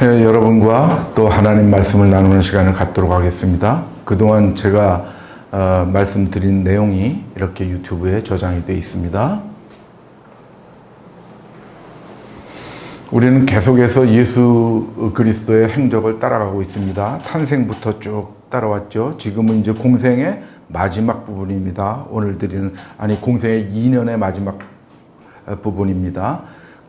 여러분과 또 하나님 말씀을 나누는 시간을 갖도록 하겠습니다. 그동안 제가 말씀드린 내용이 이렇게 유튜브에 저장이 되어 있습니다. 우리는 계속해서 예수 그리스도의 행적을 따라가고 있습니다. 탄생부터 쭉 따라왔죠. 지금은 이제 공생의 마지막 부분입니다. 오늘 드리는, 공생의 2년의 마지막 부분입니다.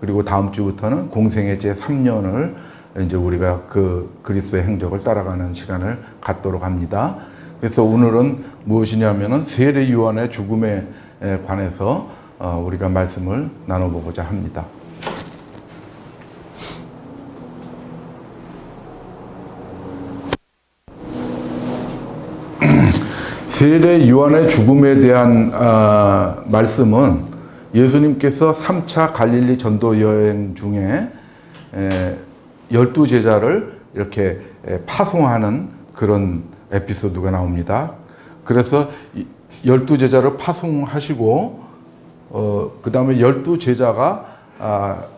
그리고 다음 주부터는 공생의 제 3년을 이제 우리가 그 그리스도의 행적을 따라가는 시간을 갖도록 합니다. 그래서 오늘은 무엇이냐면은 세례 요한의 죽음에 관해서 우리가 말씀을 나눠보고자 합니다. 세례 요한의 죽음에 대한 말씀은 예수님께서 3차 갈릴리 전도 여행 중에 12제자를 이렇게 파송하는 그런 에피소드가 나옵니다. 그래서 12제자를 파송하시고 그 다음에 12제자가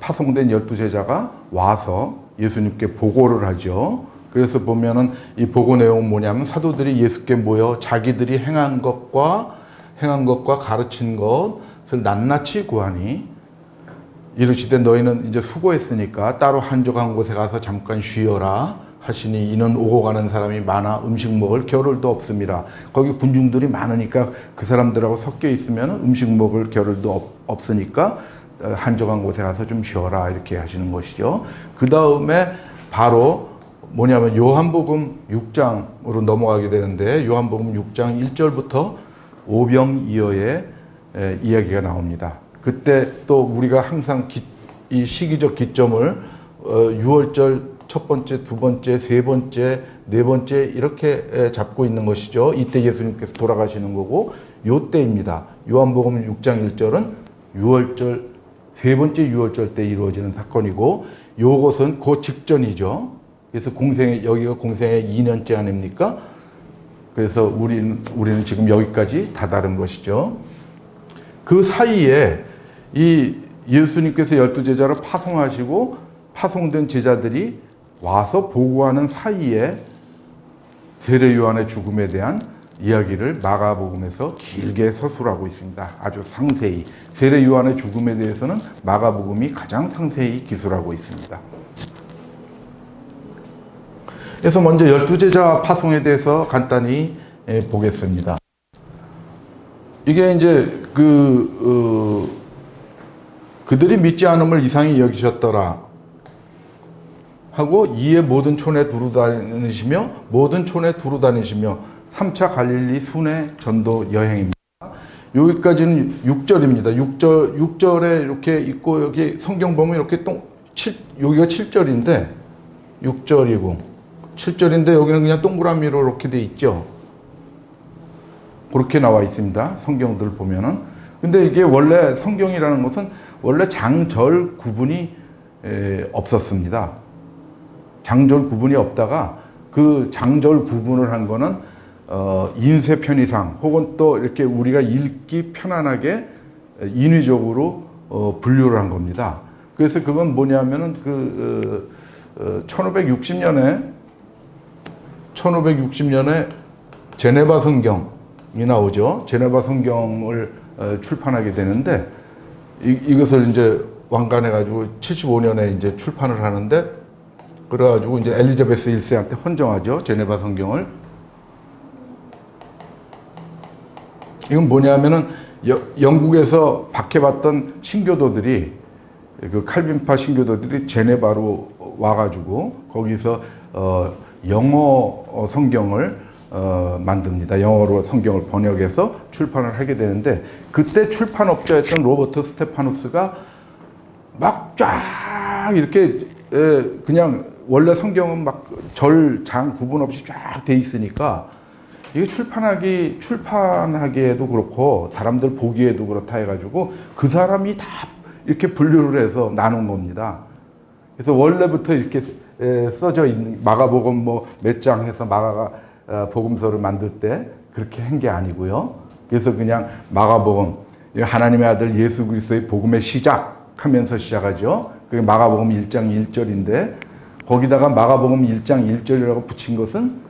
파송된 12제자가 와서 예수님께 보고를 하죠. 그래서 보면은 이 보고 내용은 뭐냐면 사도들이 예수께 모여 자기들이 행한 것과 가르친 것을 낱낱이 구하니 이르시되 너희는 이제 수고했으니까 따로 한적한 곳에 가서 잠깐 쉬어라 하시니 이는 오고 가는 사람이 많아 음식 먹을 겨를도 없습니다. 거기 군중들이 많으니까 그 사람들하고 섞여 있으면 음식 먹을 겨를도 없으니까 한적한 곳에 가서 좀 쉬어라 이렇게 하시는 것이죠. 그 다음에 바로 뭐냐면 요한복음 6장으로 넘어가게 되는데 요한복음 6장 1절부터 오병이어의 이야기가 나옵니다. 그때 또 우리가 항상 이 시기적 기점을 6월절 첫 번째, 두 번째, 세 번째, 네 번째 이렇게 잡고 있는 것이죠. 이때 예수님께서 돌아가시는 거고 요때입니다. 요한복음 6장 1절은 6월절, 세 번째 6월절 때 이루어지는 사건이고 요것은 그 직전이죠. 그래서 여기가 공생의 2년째 아닙니까? 그래서 우리는 지금 여기까지 다다른 것이죠. 그 사이에 이 예수님께서 12제자를 파송하시고 파송된 제자들이 와서 보고하는 사이에 세례 요한의 죽음에 대한 이야기를 마가복음에서 길게 서술하고 있습니다. 아주 상세히. 세례 요한의 죽음에 대해서는 마가복음이 가장 상세히 기술하고 있습니다. 그래서 먼저 12제자 파송에 대해서 간단히 보겠습니다. 이게 이제 그들이 믿지 않음을 이상히 여기셨더라 하고 이에 모든 촌에 두루 다니시며 3차 갈릴리 순회 전도 여행입니다. 여기까지는 6절입니다. 6절에 이렇게 있고 여기 성경 보면 이렇게 여기가 7절인데 6절이고 7절인데 여기는 그냥 동그라미로 이렇게 돼 있죠. 그렇게 나와 있습니다. 성경들 보면은. 근데 이게 원래 성경이라는 것은 원래 장절 구분이 없었습니다. 장절 구분이 없다가 그 장절 구분을 한 거는 인쇄 편의상 혹은 또 이렇게 우리가 읽기 편안하게 인위적으로 분류를 한 겁니다. 그래서 그건 뭐냐면은 1560년에 제네바 성경이 나오죠. 제네바 성경을 출판하게 되는데 이것을 이제 완간해가지고 75년에 이제 출판을 하는데 그래가지고 이제 엘리자베스 1세한테 헌정하죠. 제네바 성경을. 이건 뭐냐면은 영국에서 박해받던 신교도들이 그 칼빈파 신교도들이 제네바로 와가지고 거기서 영어 성경을 만듭니다. 영어로 성경을 번역해서 출판을 하게 되는데 그때 출판업자였던 로버트 스테파누스가 막 쫙 이렇게 그냥 원래 성경은 막 절, 장 구분 없이 쫙 돼 있으니까 이게 출판하기에도 그렇고 사람들 보기에도 그렇다 해가지고 그 사람이 다 이렇게 분류를 해서 나눈 겁니다. 그래서 원래부터 이렇게 써져 있는 마가복음 몇 장 해서 마가가 복음서를 만들 때 그렇게 한 게 아니고요. 그래서 그냥 마가복음 하나님의 아들 예수 그리스도의 복음의 시작 하면서 시작하죠. 그게 마가복음 1장 1절인데 거기다가 마가복음 1장 1절이라고 붙인 것은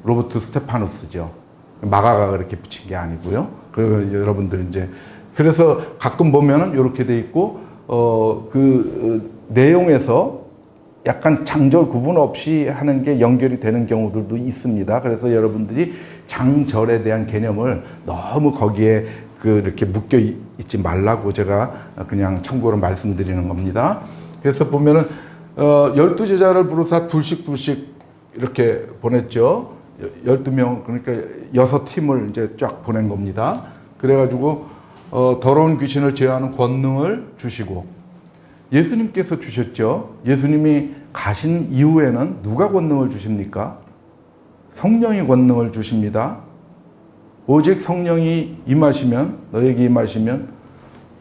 로버트 스테파누스죠. 마가가 그렇게 붙인 게 아니고요. 그리고 여러분들 이제 그래서 가끔 보면은 이렇게 돼 있고 내용에서 약간 장절 구분 없이 하는 게 연결이 되는 경우들도 있습니다. 그래서 여러분들이 장절에 대한 개념을 너무 거기에 이렇게 묶여 있지 말라고 제가 그냥 참고로 말씀드리는 겁니다. 그래서 보면은 12제자를 부르사 둘씩 이렇게 보냈죠. 12명, 그러니까 6팀을 이제 쫙 보낸 겁니다. 그래가지고 더러운 귀신을 제어하는 권능을 주시고 예수님께서 주셨죠. 예수님이 가신 이후에는 누가 권능을 주십니까? 성령이 권능을 주십니다. 오직 성령이 너에게 임하시면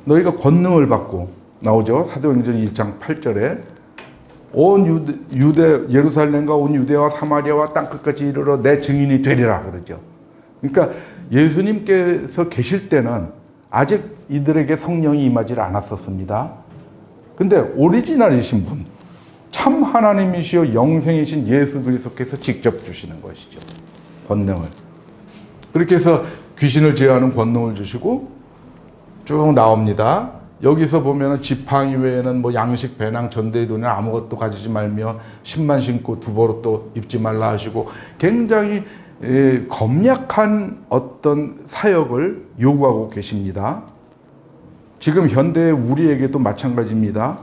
너희가 권능을 받고 나오죠. 사도행전 1장 8절에 온 예루살렘과 온 유대와 사마리아와 땅끝까지 이르러 내 증인이 되리라 그러죠. 그러니까 예수님께서 계실 때는 아직 이들에게 성령이 임하지 않았었습니다. 근데 오리지널이신 분, 참 하나님이시여 영생이신 예수 그리스도께서 직접 주시는 것이죠. 권능을. 그렇게 해서 귀신을 제어하는 권능을 주시고 쭉 나옵니다. 여기서 보면은 지팡이 외에는 뭐 양식, 배낭, 전대의 돈에 아무것도 가지지 말며 신만 신고 두보로 입지 말라 하시고 굉장히 검약한 어떤 사역을 요구하고 계십니다. 지금 현대의 우리에게도 마찬가지입니다.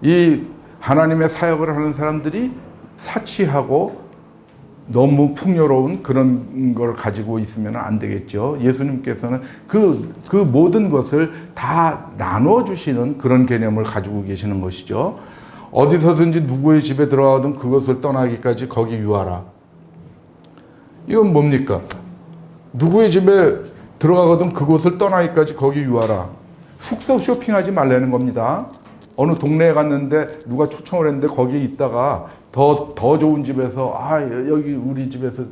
이 하나님의 사역을 하는 사람들이 사치하고 너무 풍요로운 그런 걸 가지고 있으면 안 되겠죠. 예수님께서는 그 모든 것을 다 나눠주시는 그런 개념을 가지고 계시는 것이죠. 어디서든지 누구의 집에 들어가든 그것을 떠나기까지 거기 유하라. 이건 뭡니까? 누구의 집에 들어가거든 그곳을 떠나기까지 거기 유하라. 숙소 쇼핑하지 말라는 겁니다. 어느 동네에 갔는데 누가 초청을 했는데 거기에 있다가 더 좋은 집에서 여기 우리 집에서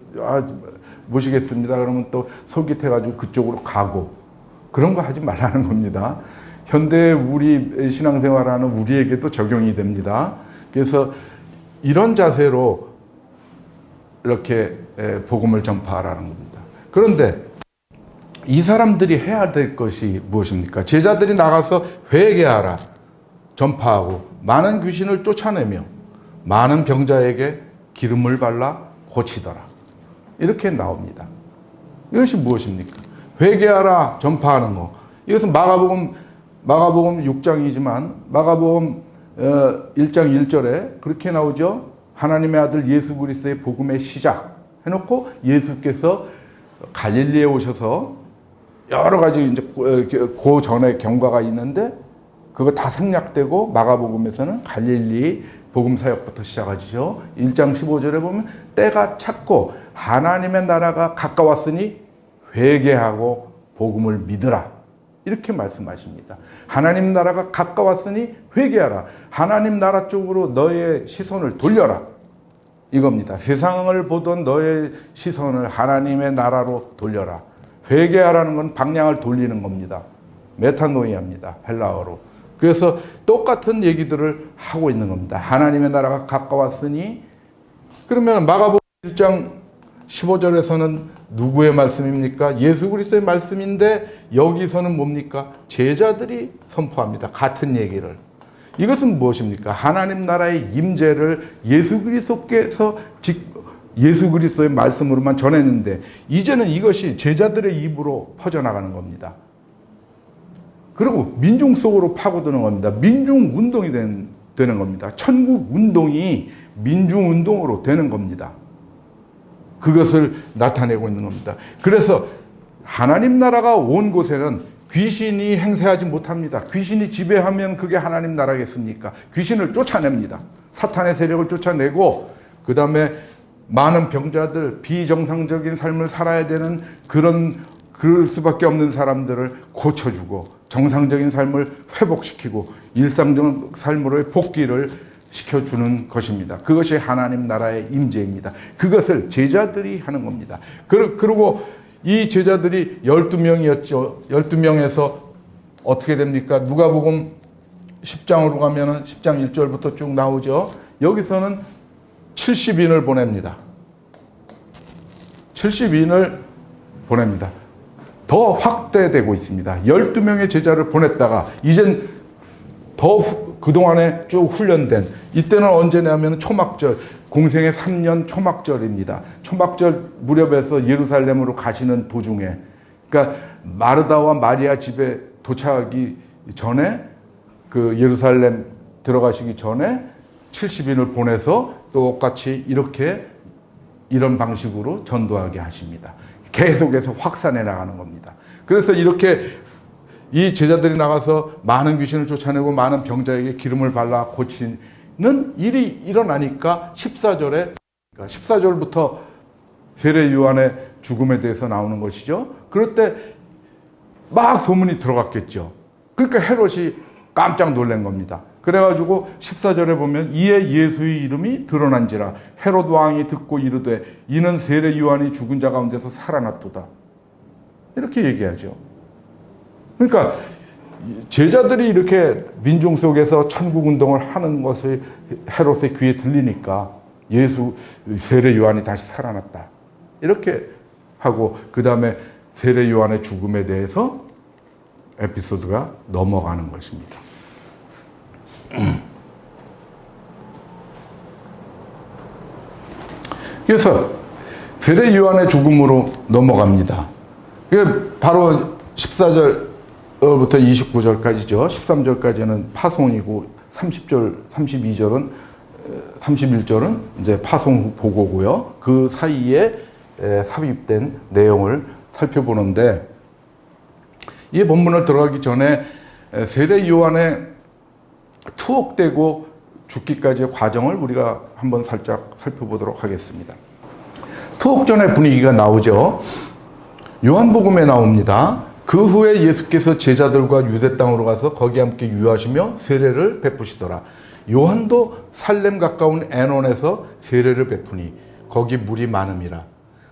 모시겠습니다. 그러면 또 솔깃해가지고 그쪽으로 가고 그런 거 하지 말라는 겁니다. 현대 우리 신앙생활하는 우리에게도 적용이 됩니다. 그래서 이런 자세로 이렇게 복음을 전파하라는 겁니다. 그런데 이 사람들이 해야 될 것이 무엇입니까? 제자들이 나가서 회개하라, 전파하고 많은 귀신을 쫓아내며 많은 병자에게 기름을 발라 고치더라. 이렇게 나옵니다. 이것이 무엇입니까? 회개하라, 전파하는 거. 이것은 마가복음 6장이지만 마가복음 1장 1절에 그렇게 나오죠. 하나님의 아들 예수 그리스도의 복음의 시작 해놓고 예수께서 갈릴리에 오셔서 여러 가지 이제 그 전에 경과가 있는데 그거 다 생략되고 마가복음에서는 갈릴리 복음 사역부터 시작하죠. 1장 15절에 보면 때가 찼고 하나님의 나라가 가까웠으니 회개하고 복음을 믿으라. 이렇게 말씀하십니다. 하나님 나라가 가까웠으니 회개하라. 하나님 나라 쪽으로 너의 시선을 돌려라. 이겁니다. 세상을 보던 너의 시선을 하나님의 나라로 돌려라. 회개하라는 건 방향을 돌리는 겁니다. 메타노이아입니다. 헬라어로. 그래서 똑같은 얘기들을 하고 있는 겁니다. 하나님의 나라가 가까웠으니 그러면 마가복음 1장 15절에서는 누구의 말씀입니까? 예수 그리스도의 말씀인데 여기서는 뭡니까? 제자들이 선포합니다. 같은 얘기를. 이것은 무엇입니까? 하나님 나라의 임재를 예수 그리스도께서 예수 그리스도의 말씀으로만 전했는데 이제는 이것이 제자들의 입으로 퍼져나가는 겁니다. 그리고 민중 속으로 파고드는 겁니다. 민중 운동이 되는 겁니다. 천국 운동이 민중 운동으로 되는 겁니다. 그것을 나타내고 있는 겁니다. 그래서 하나님 나라가 온 곳에는 귀신이 행세하지 못합니다. 귀신이 지배하면 그게 하나님 나라겠습니까? 귀신을 쫓아냅니다. 사탄의 세력을 쫓아내고 그 다음에 많은 병자들, 비정상적인 삶을 살아야 되는 그럴 수밖에 없는 사람들을 고쳐주고 정상적인 삶을 회복시키고 일상적 삶으로의 복귀를 시켜주는 것입니다. 그것이 하나님 나라의 임재입니다. 그것을 제자들이 하는 겁니다. 그리고 이 제자들이 12명이었죠. 12명에서 어떻게 됩니까? 누가복음 10장으로 가면은 10장 1절부터 쭉 나오죠. 여기서는 70인을 보냅니다. 70인을 보냅니다. 더 확대되고 있습니다. 12명의 제자를 보냈다가 이젠 더 그동안에 쭉 훈련된, 이때는 언제냐면 초막절, 공생의 3년 초막절입니다. 초막절 무렵에서 예루살렘으로 가시는 도중에, 그러니까 마르다와 마리아 집에 도착하기 전에, 그 예루살렘 들어가시기 전에 70인을 보내서 똑같이 이런 방식으로 전도하게 하십니다. 계속해서 확산해 나가는 겁니다. 그래서 이렇게 이 제자들이 나가서 많은 귀신을 쫓아내고 많은 병자에게 기름을 발라 고치는 일이 일어나니까 14절부터 세례 요한의 죽음에 대해서 나오는 것이죠. 그럴 때 막 소문이 들어갔겠죠. 그러니까 헤롯이 깜짝 놀란 겁니다. 그래가지고 14절에 보면 이에 예수의 이름이 드러난지라 헤롯 왕이 듣고 이르되 이는 세례 요한이 죽은 자 가운데서 살아났도다. 이렇게 얘기하죠. 그러니까 제자들이 이렇게 민중 속에서 천국 운동을 하는 것이 헤롯의 귀에 들리니까 세례 요한이 다시 살아났다. 이렇게 하고 그 다음에 세례 요한의 죽음에 대해서 에피소드가 넘어가는 것입니다. 그래서 세례 요한의 죽음으로 넘어갑니다. 바로 14절부터 29절까지죠. 13절까지는 파송이고 30절, 31절은 이제 파송 보고고요. 그 사이에 삽입된 내용을 살펴보는데, 이 본문을 들어가기 전에 세례 요한의 투옥되고 죽기까지의 과정을 우리가 한번 살짝 살펴보도록 하겠습니다. 투옥 전의 분위기가 나오죠. 요한복음에 나옵니다. 그 후에 예수께서 제자들과 유대 땅으로 가서 거기 함께 유하시며 세례를 베푸시더라. 요한도 살렘 가까운 애논에서 세례를 베푸니 거기 물이 많음이라.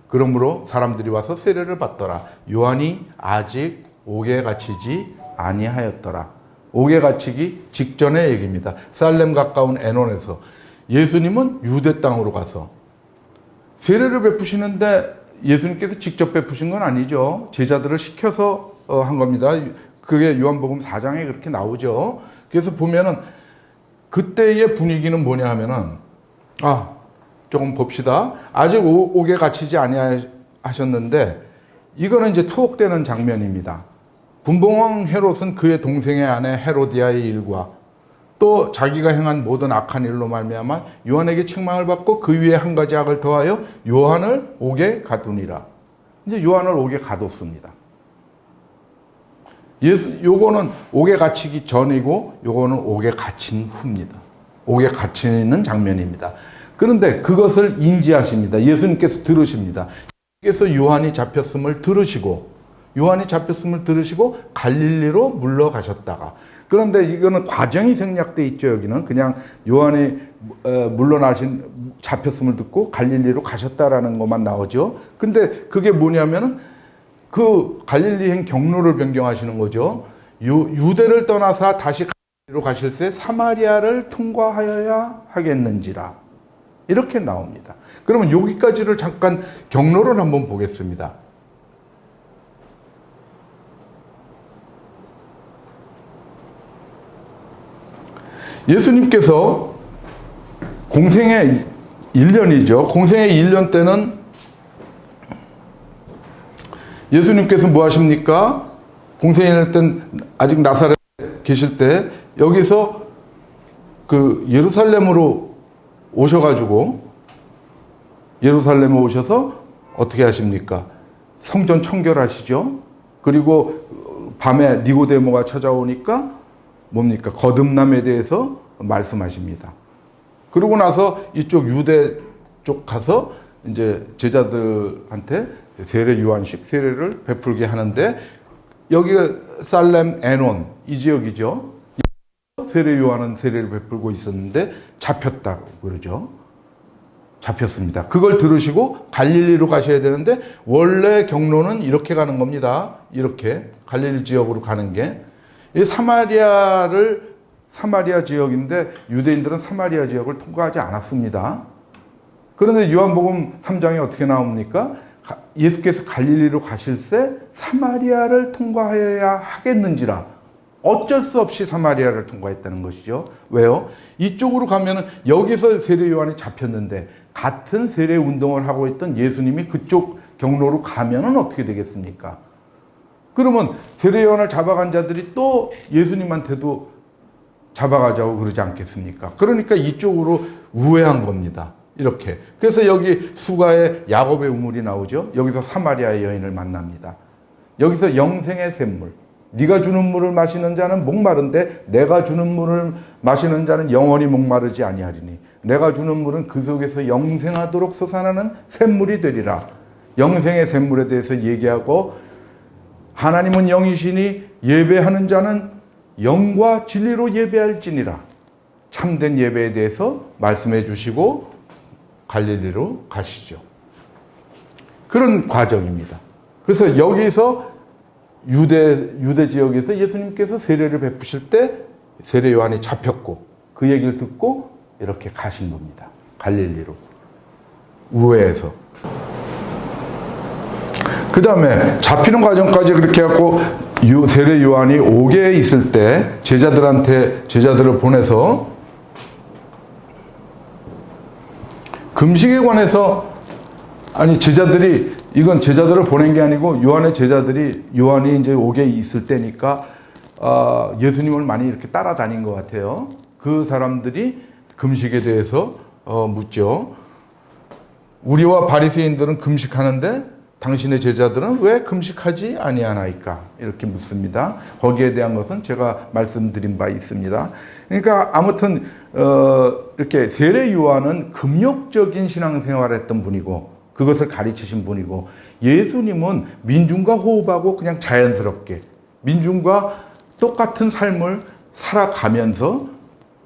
그러므로 사람들이 와서 세례를 받더라. 요한이 아직 옥에 갇히지 아니하였더라. 옥에 갇히기 직전의 얘기입니다. 살렘 가까운 애논에서 예수님은 유대 땅으로 가서 세례를 베푸시는데 예수님께서 직접 베푸신 건 아니죠. 제자들을 시켜서 한 겁니다. 그게 요한복음 4장에 그렇게 나오죠. 그래서 보면은 그때의 분위기는 뭐냐 하면은, 조금 봅시다. 아직 옥에 갇히지 아니하셨는데, 이거는 이제 투옥되는 장면입니다. 분봉왕 헤롯은 그의 동생의 아내 헤로디아의 일과 또 자기가 행한 모든 악한 일로 말미암아 요한에게 책망을 받고 그 위에 한 가지 악을 더하여 요한을 옥에 가두니라. 이제 요한을 옥에 가뒀습니다. 요거는 옥에 갇히기 전이고 요거는 옥에 갇힌 후입니다. 옥에 갇히는 장면입니다. 그런데 그것을 인지하십니다. 예수님께서 들으십니다. 예수님께서 요한이 잡혔음을 들으시고 갈릴리로 물러가셨다가, 그런데 이거는 과정이 생략돼 있죠. 여기는 그냥 요한이 잡혔음을 듣고 갈릴리로 가셨다라는 것만 나오죠. 근데 그게 뭐냐면은 그 갈릴리행 경로를 변경하시는 거죠. 유대를 떠나서 다시 갈릴리로 가실 때 사마리아를 통과하여야 하겠는지라. 이렇게 나옵니다. 그러면 여기까지를 잠깐 경로를 한번 보겠습니다. 예수님께서 공생의 1년이죠. 공생의 1년 때는 예수님께서 뭐 하십니까? 공생의 1년 때는 아직 나사렛에 계실 때 여기서 그 예루살렘으로 오셔가지고 예루살렘에 오셔서 어떻게 하십니까? 성전 청결하시죠. 그리고 밤에 니고데모가 찾아오니까 뭡니까? 거듭남에 대해서 말씀하십니다. 그러고 나서 이쪽 유대 쪽 가서 이제 제자들한테 세례 요한식 세례를 베풀게 하는데, 여기가 살렘 애논 이 지역이죠. 세례 요한은 세례를 베풀고 있었는데 잡혔다고 그러죠. 잡혔습니다. 그걸 들으시고 갈릴리로 가셔야 되는데 원래 경로는 이렇게 가는 겁니다. 이렇게 갈릴리 지역으로 가는 게, 이 사마리아를 사마리아 지역인데 유대인들은 사마리아 지역을 통과하지 않았습니다. 그런데 요한복음 3장에 어떻게 나옵니까? 예수께서 갈릴리로 가실 때 사마리아를 통과해야 하겠는지라 어쩔 수 없이 사마리아를 통과했다는 것이죠. 왜요? 이쪽으로 가면은 여기서 세례 요한이 잡혔는데 같은 세례 운동을 하고 있던 예수님이 그쪽 경로로 가면은 어떻게 되겠습니까? 그러면 세례 요한을 잡아간 자들이 또 예수님한테도 잡아가자고 그러지 않겠습니까? 그러니까 이쪽으로 우회한 겁니다. 이렇게. 그래서 여기 수가에 야곱의 우물이 나오죠. 여기서 사마리아의 여인을 만납니다. 여기서 영생의 샘물. 네가 주는 물을 마시는 자는 목마른데 내가 주는 물을 마시는 자는 영원히 목마르지 아니하리니 내가 주는 물은 그 속에서 영생하도록 솟아나는 샘물이 되리라. 영생의 샘물에 대해서 얘기하고 하나님은 영이시니 예배하는 자는 영과 진리로 예배할지니라. 참된 예배에 대해서 말씀해 주시고 갈릴리로 가시죠. 그런 과정입니다. 그래서 여기서 유대 지역에서 예수님께서 세례를 베푸실 때 세례 요한이 잡혔고 그 얘기를 듣고 이렇게 가신 겁니다. 갈릴리로 우회해서. 그 다음에 잡히는 과정까지 그렇게 해갖고 세례 요한이 옥에 있을 때 제자들을 보내서 금식에 관해서 이건 제자들을 보낸 게 아니고 요한이 이제 옥에 있을 때니까 예수님을 많이 이렇게 따라다닌 것 같아요. 그 사람들이 금식에 대해서 묻죠. 우리와 바리새인들은 금식하는데 당신의 제자들은 왜 금식하지 아니하나이까? 이렇게 묻습니다. 거기에 대한 것은 제가 말씀드린 바 있습니다. 그러니까 아무튼 이렇게 세례 요한은 금욕적인 신앙생활을 했던 분이고 그것을 가르치신 분이고 예수님은 민중과 호흡하고 그냥 자연스럽게 민중과 똑같은 삶을 살아가면서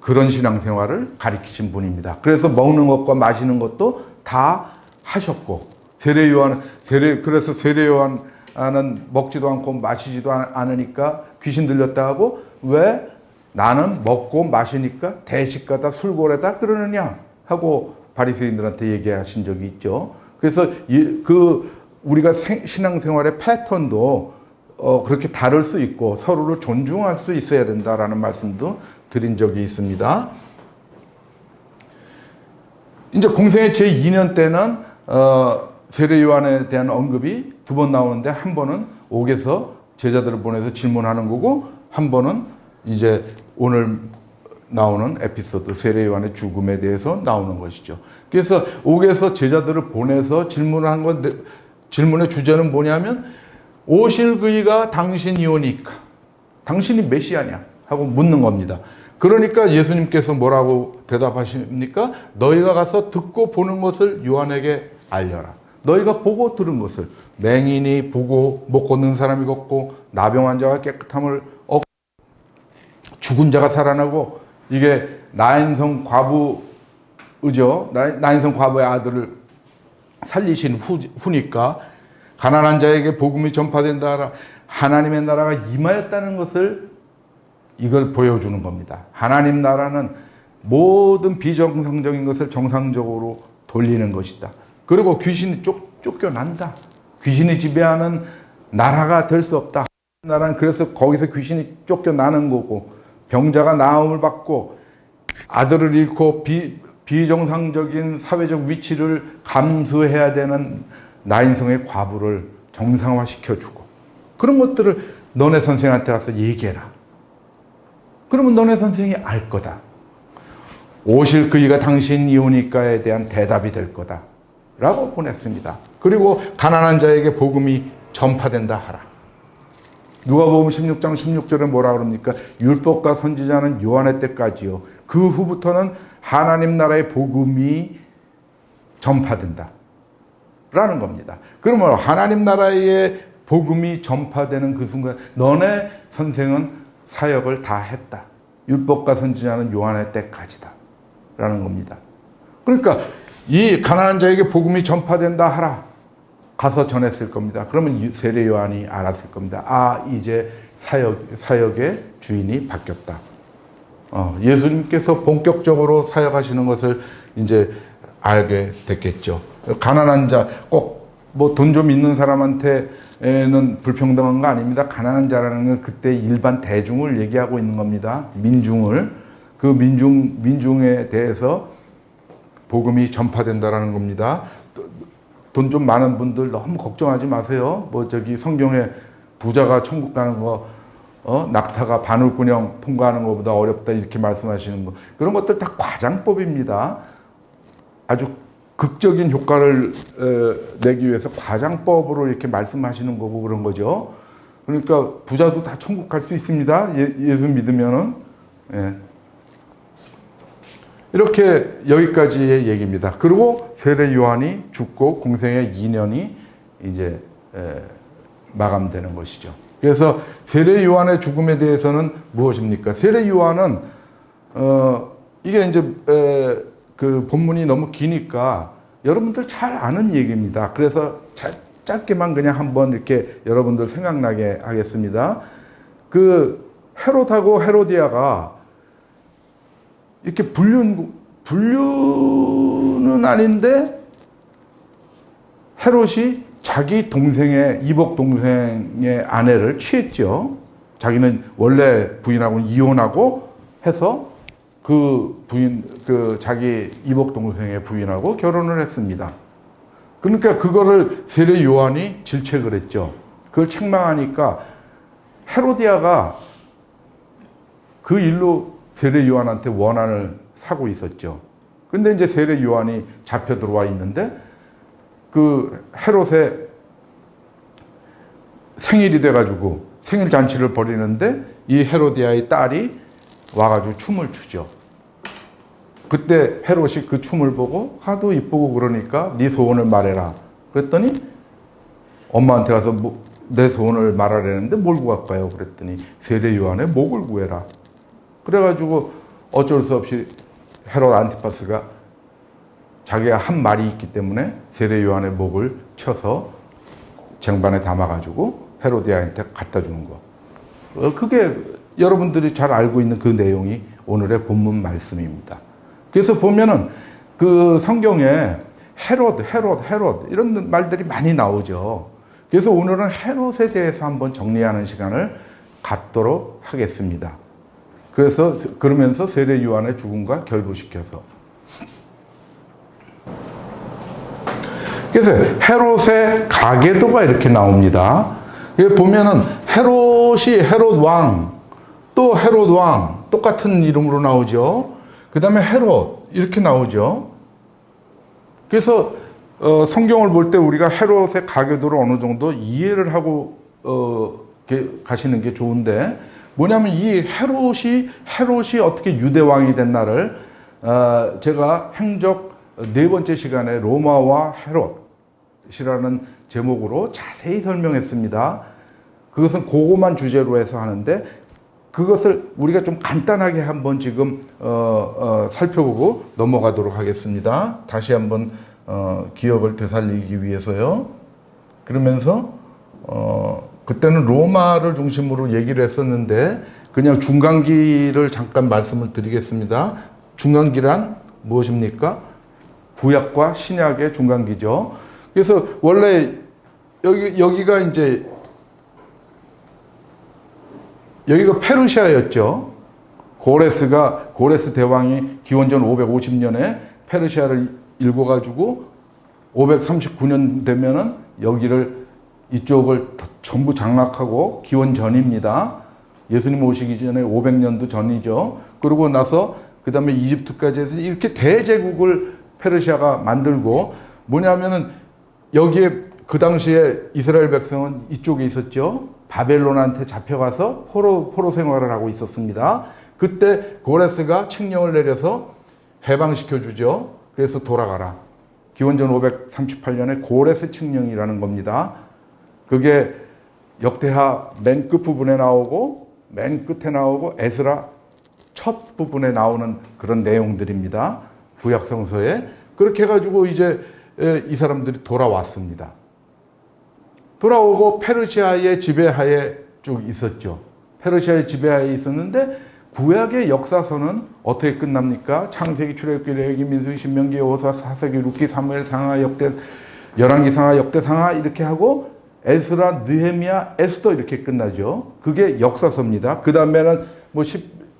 그런 신앙생활을 가르치신 분입니다. 그래서 먹는 것과 마시는 것도 다 하셨고 그래서 세례 요한은 먹지도 않고 마시지도 않으니까 귀신 들렸다 하고 왜 나는 먹고 마시니까 대식가다 술고래다 그러느냐 하고 바리새인들한테 얘기하신 적이 있죠. 그래서 우리가 신앙생활의 패턴도 그렇게 다를 수 있고 서로를 존중할 수 있어야 된다라는 말씀도 드린 적이 있습니다. 이제 공생의 제2년 때는 세례 요한에 대한 언급이 2번 나오는데 한 번은 옥에서 제자들을 보내서 질문하는 거고 한 번은 이제 오늘 나오는 에피소드 세례 요한의 죽음에 대해서 나오는 것이죠. 그래서 옥에서 제자들을 보내서 질문을 한 건데 질문의 주제는 뭐냐면 오실 그이가 당신이오니까 당신이 메시아냐 하고 묻는 겁니다. 그러니까 예수님께서 뭐라고 대답하십니까? 너희가 가서 듣고 보는 것을 요한에게 알려라. 너희가 보고 들은 것을 맹인이 보고 못 걷는 사람이 걷고 나병 환자가 깨끗함을 얻고 죽은 자가 살아나고 이게 나인성 과부죠. 나인성 과부의 아들을 살리신 후니까 가난한 자에게 복음이 전파된다 하라. 하나님의 나라가 임하였다는 것을 이걸 보여주는 겁니다. 하나님 나라는 모든 비정상적인 것을 정상적으로 돌리는 것이다. 그리고 귀신이 쫓겨난다. 귀신이 지배하는 나라가 될 수 없다. 나라는 그래서 거기서 귀신이 쫓겨나는 거고 병자가 나음을 받고 아들을 잃고 비정상적인 사회적 위치를 감수해야 되는 나인성의 과부를 정상화시켜주고 그런 것들을 너네 선생한테 가서 얘기해라. 그러면 너네 선생이 알 거다. 오실 그이가 당신이오니까에 대한 대답이 될 거다. 라고 보냈습니다. 그리고 가난한 자에게 복음이 전파된다 하라. 누가복음 16장 16절에 뭐라 그럽니까? 율법과 선지자는 요한의 때까지요. 그 후부터는 하나님 나라의 복음이 전파된다. 라는 겁니다. 그러면 하나님 나라의 복음이 전파되는 그 순간 너네 선생은 사역을 다 했다. 율법과 선지자는 요한의 때까지다. 라는 겁니다. 그러니까 이 가난한 자에게 복음이 전파된다 하라. 가서 전했을 겁니다. 그러면 세례 요한이 알았을 겁니다. 아, 이제 사역의 주인이 바뀌었다. 예수님께서 본격적으로 사역하시는 것을 이제 알게 됐겠죠. 가난한 자, 꼭 뭐 돈 좀 있는 사람한테는 불평등한 거 아닙니다. 가난한 자라는 건 그때 일반 대중을 얘기하고 있는 겁니다. 민중을. 그 민중에 대해서 복음이 전파된다라는 겁니다. 돈 좀 많은 분들 너무 걱정하지 마세요. 뭐 저기 성경에 부자가 천국 가는 거, 낙타가 바늘구녕 통과하는 것보다 어렵다 이렇게 말씀하시는 거, 그런 것들 다 과장법입니다. 아주 극적인 효과를 내기 위해서 과장법으로 이렇게 말씀하시는 거고 그런 거죠. 그러니까 부자도 다 천국 갈 수 있습니다. 예수 믿으면은. 예. 이렇게 여기까지의 얘기입니다. 그리고 세례 요한이 죽고 공생의 2년이 이제 마감되는 것이죠. 그래서 세례 요한의 죽음에 대해서는 무엇입니까? 세례 요한은 이게 이제 그 본문이 너무 기니까 여러분들 잘 아는 얘기입니다. 그래서 짧게만 그냥 한번 이렇게 여러분들 생각나게 하겠습니다. 그 헤롯하고 헤로디아가 이렇게 분류는 아닌데 헤롯이 자기 동생의 이복 동생의 아내를 취했죠. 자기는 원래 부인하고 이혼하고 해서 그 자기 이복 동생의 부인하고 결혼을 했습니다. 그러니까 그거를 세례 요한이 질책을 했죠. 그걸 책망하니까 헤로디아가 그 일로 세례 요한한테 원한을 사고 있었죠. 근데 이제 세례 요한이 잡혀 들어와 있는데 그 헤롯의 생일이 돼가지고 생일 잔치를 벌이는데 이 헤로디아의 딸이 와가지고 춤을 추죠. 그때 헤롯이 그 춤을 보고 하도 이쁘고 그러니까 네 소원을 말해라. 그랬더니 엄마한테 가서 내 소원을 말하려는데 뭘 구할까요? 그랬더니 세례 요한의 목을 구해라. 그래가지고 어쩔 수 없이 헤롯 안티파스가 자기가 한 말이 있기 때문에 세례 요한의 목을 쳐서 쟁반에 담아가지고 헤로디아한테 갖다 주는 거. 그게 여러분들이 잘 알고 있는 그 내용이 오늘의 본문 말씀입니다. 그래서 보면은 그 성경에 헤롯 이런 말들이 많이 나오죠. 그래서 오늘은 헤롯에 대해서 한번 정리하는 시간을 갖도록 하겠습니다. 그러면서 세례 요한의 죽음과 결부시켜서. 그래서 헤롯의 가계도가 이렇게 나옵니다. 여기 보면은 헤롯이 헤롯 왕, 또 헤롯 왕, 똑같은 이름으로 나오죠. 그 다음에 헤롯, 이렇게 나오죠. 그래서 성경을 볼 때 우리가 헤롯의 가계도를 어느 정도 이해를 하고 가시는 게 좋은데, 뭐냐면 이 헤롯이 어떻게 유대왕이 됐나를 제가 행적 4번째 시간에 로마와 헤롯이라는 제목으로 자세히 설명했습니다. 그것은 그것만 주제로 해서 하는데 그것을 우리가 좀 간단하게 한번 지금 살펴보고 넘어가도록 하겠습니다. 다시 한번 기억을 되살리기 위해서요. 그러면서 그때는 로마를 중심으로 얘기를 했었는데 그냥 중간기를 잠깐 말씀을 드리겠습니다. 중간기란 무엇입니까? 구약과 신약의 중간기죠. 그래서 원래 여기가 이제 여기가 페르시아였죠. 고레스 대왕이 기원전 550년에 페르시아를 일궈가지고 539년 되면은 이쪽을 전부 장악하고 기원전입니다. 예수님 오시기 전에 500년도 전이죠. 그러고 나서 그 다음에 이집트까지 해서 이렇게 대제국을 페르시아가 만들고, 뭐냐면은 여기에 그 당시에 이스라엘 백성은 이쪽에 있었죠. 바벨론한테 잡혀가서 포로 생활을 하고 있었습니다. 그때 고레스가 칙령을 내려서 해방시켜 주죠. 그래서 돌아가라. 기원전 538년에 고레스 칙령이라는 겁니다. 그게 역대하 맨 끝부분에 나오고 맨 끝에 나오고 에스라 첫 부분에 나오는 그런 내용들입니다. 구약성서에. 그렇게 해가지고 이제 이 사람들이 돌아왔습니다. 돌아오고 페르시아의 지배하에 쭉 있었죠. 페르시아의 지배하에 있었는데 구약의 역사서는 어떻게 끝납니까? 창세기, 출애굽기, 레위기, 민수기, 신명기, 여호수아, 사사기, 룻기, 사무엘, 상하, 역대, 열왕기, 상하, 역대, 상하 이렇게 하고 에스라, 느헤미야, 에스더 이렇게 끝나죠. 그게 역사서입니다. 그 다음에는 뭐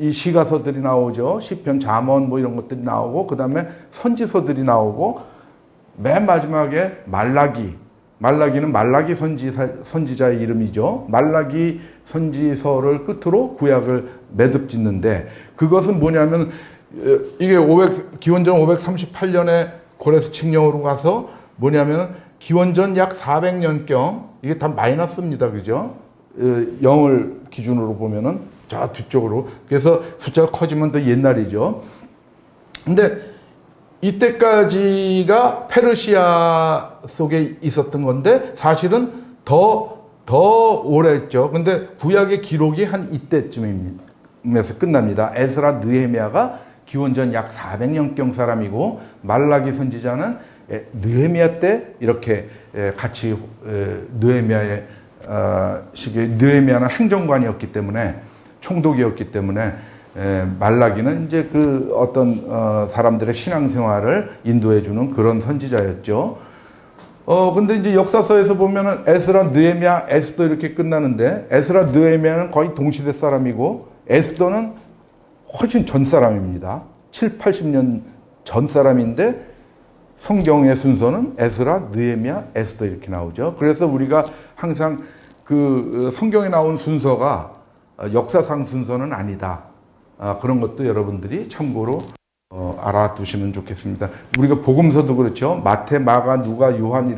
이 시가서들이 나오죠. 시편, 잠언 뭐 이런 것들이 나오고 그 다음에 선지서들이 나오고 맨 마지막에 말라기는 말라기 선지자의 이름이죠. 말라기 선지서를 끝으로 구약을 매듭 짓는데 그것은 뭐냐면 이게 기원전 538년에 고레스 칙령으로 가서 뭐냐면 기원전 약 400년경 이게 다 마이너스입니다. 그죠? 0을 기준으로 보면은 저 뒤쪽으로 그래서 숫자가 커지면 더 옛날이죠. 근데 이때까지가 페르시아 속에 있었던 건데 사실은 더 오래했죠. 근데 구약의 기록이 한 이때쯤에서 끝납니다. 에스라, 느헤미야가 기원전 약 400년경 사람이고 말라기 선지자는 느헤미야 때 이렇게 같이 느헤미야의 시기에 느헤미야는 행정관이었기 때문에 총독이었기 때문에 말라기는 이제 그 어떤 사람들의 신앙생활을 인도해주는 그런 선지자였죠. 근데 이제 역사서에서 보면은 에스라, 느헤미야, 에스더 이렇게 끝나는데 에스라, 느헤미야는 거의 동시대 사람이고 에스더는 훨씬 전 사람입니다. 7, 80년 전 사람인데 성경의 순서는 에스라, 느헤미야, 에스더 이렇게 나오죠. 그래서 우리가 항상 그 성경에 나온 순서가 역사상 순서는 아니다. 그런 것도 여러분들이 참고로 알아두시면 좋겠습니다. 우리가 복음서도 그렇죠. 마태, 마가, 누가, 요한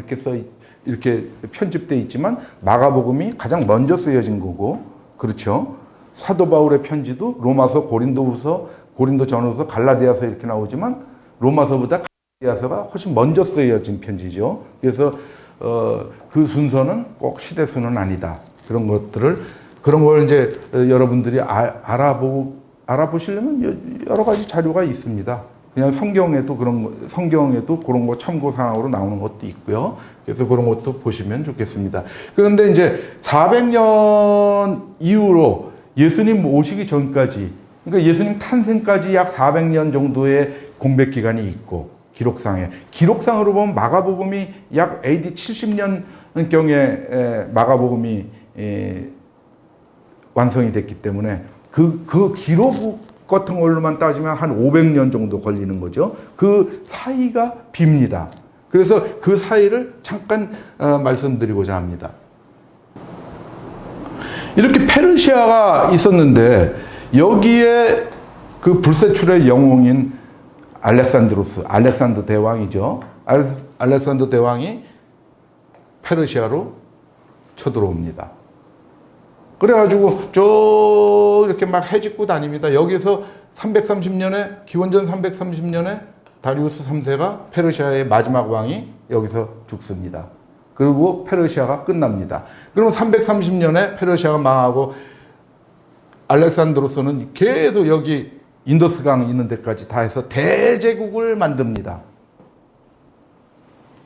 이렇게 편집되어 있지만 마가복음이 가장 먼저 쓰여진 거고, 그렇죠. 사도 바울의 편지도 로마서, 고린도후서, 고린도전후서, 갈라디아서 이렇게 나오지만 로마서보다 갈라디아서가 훨씬 먼저 쓰여진 편지죠. 그래서 그 순서는 꼭 시대순은 아니다. 그런 걸 이제 여러분들이 알아보시려면 여러 가지 자료가 있습니다. 그냥 성경에도 그런 거 참고사항으로 나오는 것도 있고요. 그래서 그런 것도 보시면 좋겠습니다. 그런데 이제 400년 이후로 예수님 오시기 전까지, 그러니까 예수님 탄생까지 약 400년 정도의 공백 기간이 있고, 기록상으로 보면 마가복음이 약 AD 70년경에 마가복음이 완성이 됐기 때문에 그 기록 같은 걸로만 따지면 한 500년 정도 걸리는 거죠. 그 사이가 빕니다. 그래서 그 사이를 잠깐 말씀드리고자 합니다. 이렇게 페르시아가 있었는데 여기에 그 불세출의 영웅인 알렉산더 대왕이죠. 알렉산더 대왕이 페르시아로 쳐들어옵니다. 그래가지고 쭉 이렇게 막 해집고 다닙니다. 여기서 330년에, 기원전 330년에 다리우스 3세가 페르시아의 마지막 왕이 여기서 죽습니다. 그리고 페르시아가 끝납니다. 그러면 330년에 페르시아가 망하고 알렉산드로스는 계속 여기 인더스강 있는 데까지 다 해서 대제국을 만듭니다.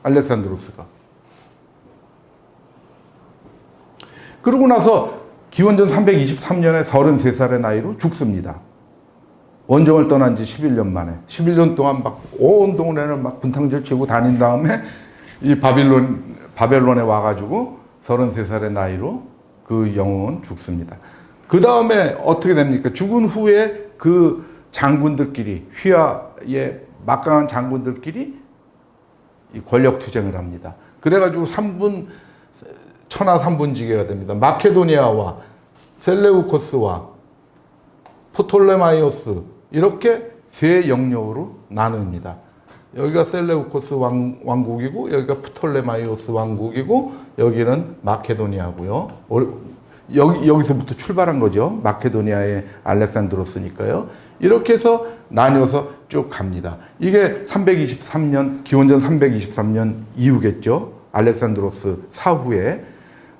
알렉산드로스가. 그러고 나서 기원전 323년에 33살의 나이로 죽습니다. 원정을 떠난 지 11년 만에. 11년 동안 막 온 동네를 막 분탕질 치고 다닌 다음에 이 바벨론에 와가지고 33살의 나이로 그 영웅은 죽습니다. 그 다음에 어떻게 됩니까? 죽은 후에 그 장군들끼리, 휘하의 막강한 장군들끼리 권력 투쟁을 합니다. 그래가지고 천하 3분지계가 됩니다. 마케도니아와 셀레우코스와 포톨레마이오스 이렇게 세 영역으로 나눕니다. 여기가 셀레우코스 왕국이고 여기가 프톨레마이오스 왕국이고 여기는 마케도니아고요. 여기서부터 출발한 거죠. 마케도니아의 알렉산드로스니까요. 이렇게 해서 나뉘어서 쭉 갑니다. 이게 323년, 기원전 323년 이후겠죠. 알렉산드로스 사후에.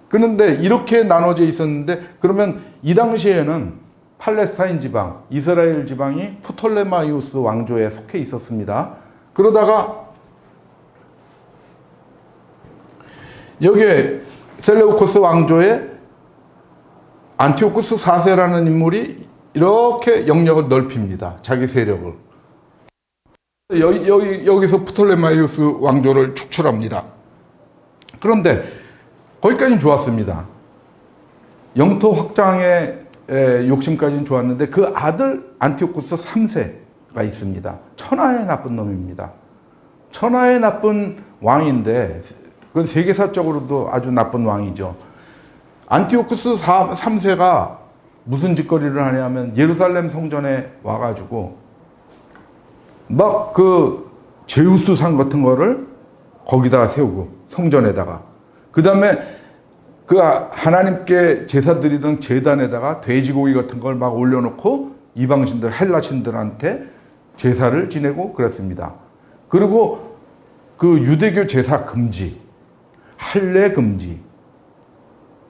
그런데 이렇게 나눠져 있었는데 그러면 이 당시에는 팔레스타인 지방, 이스라엘 지방이 프톨레마이오스 왕조에 속해 있었습니다. 그러다가 여기에 셀레우코스 왕조에 안티오쿠스 4세라는 인물이 이렇게 영역을 넓힙니다. 자기 세력을. 여기서 프톨레마이오스 왕조를 축출합니다. 그런데 거기까지는 좋았습니다. 영토 확장의 욕심까지는 좋았는데 그 아들 안티오코스 3세가 있습니다. 천하의 나쁜 놈입니다. 천하의 나쁜 왕인데 그건 세계사적으로도 아주 나쁜 왕이죠. 안티오코스 3세가 무슨 짓거리를 하냐면 예루살렘 성전에 와가지고 막 그 제우스상 같은 거를 거기다가 세우고 성전에다가 그 다음에 그 하나님께 제사 드리던 제단에다가 돼지고기 같은 걸 막 올려놓고 이방신들 헬라신들한테 제사를 지내고 그랬습니다. 그리고 그 유대교 제사 금지, 할례 금지,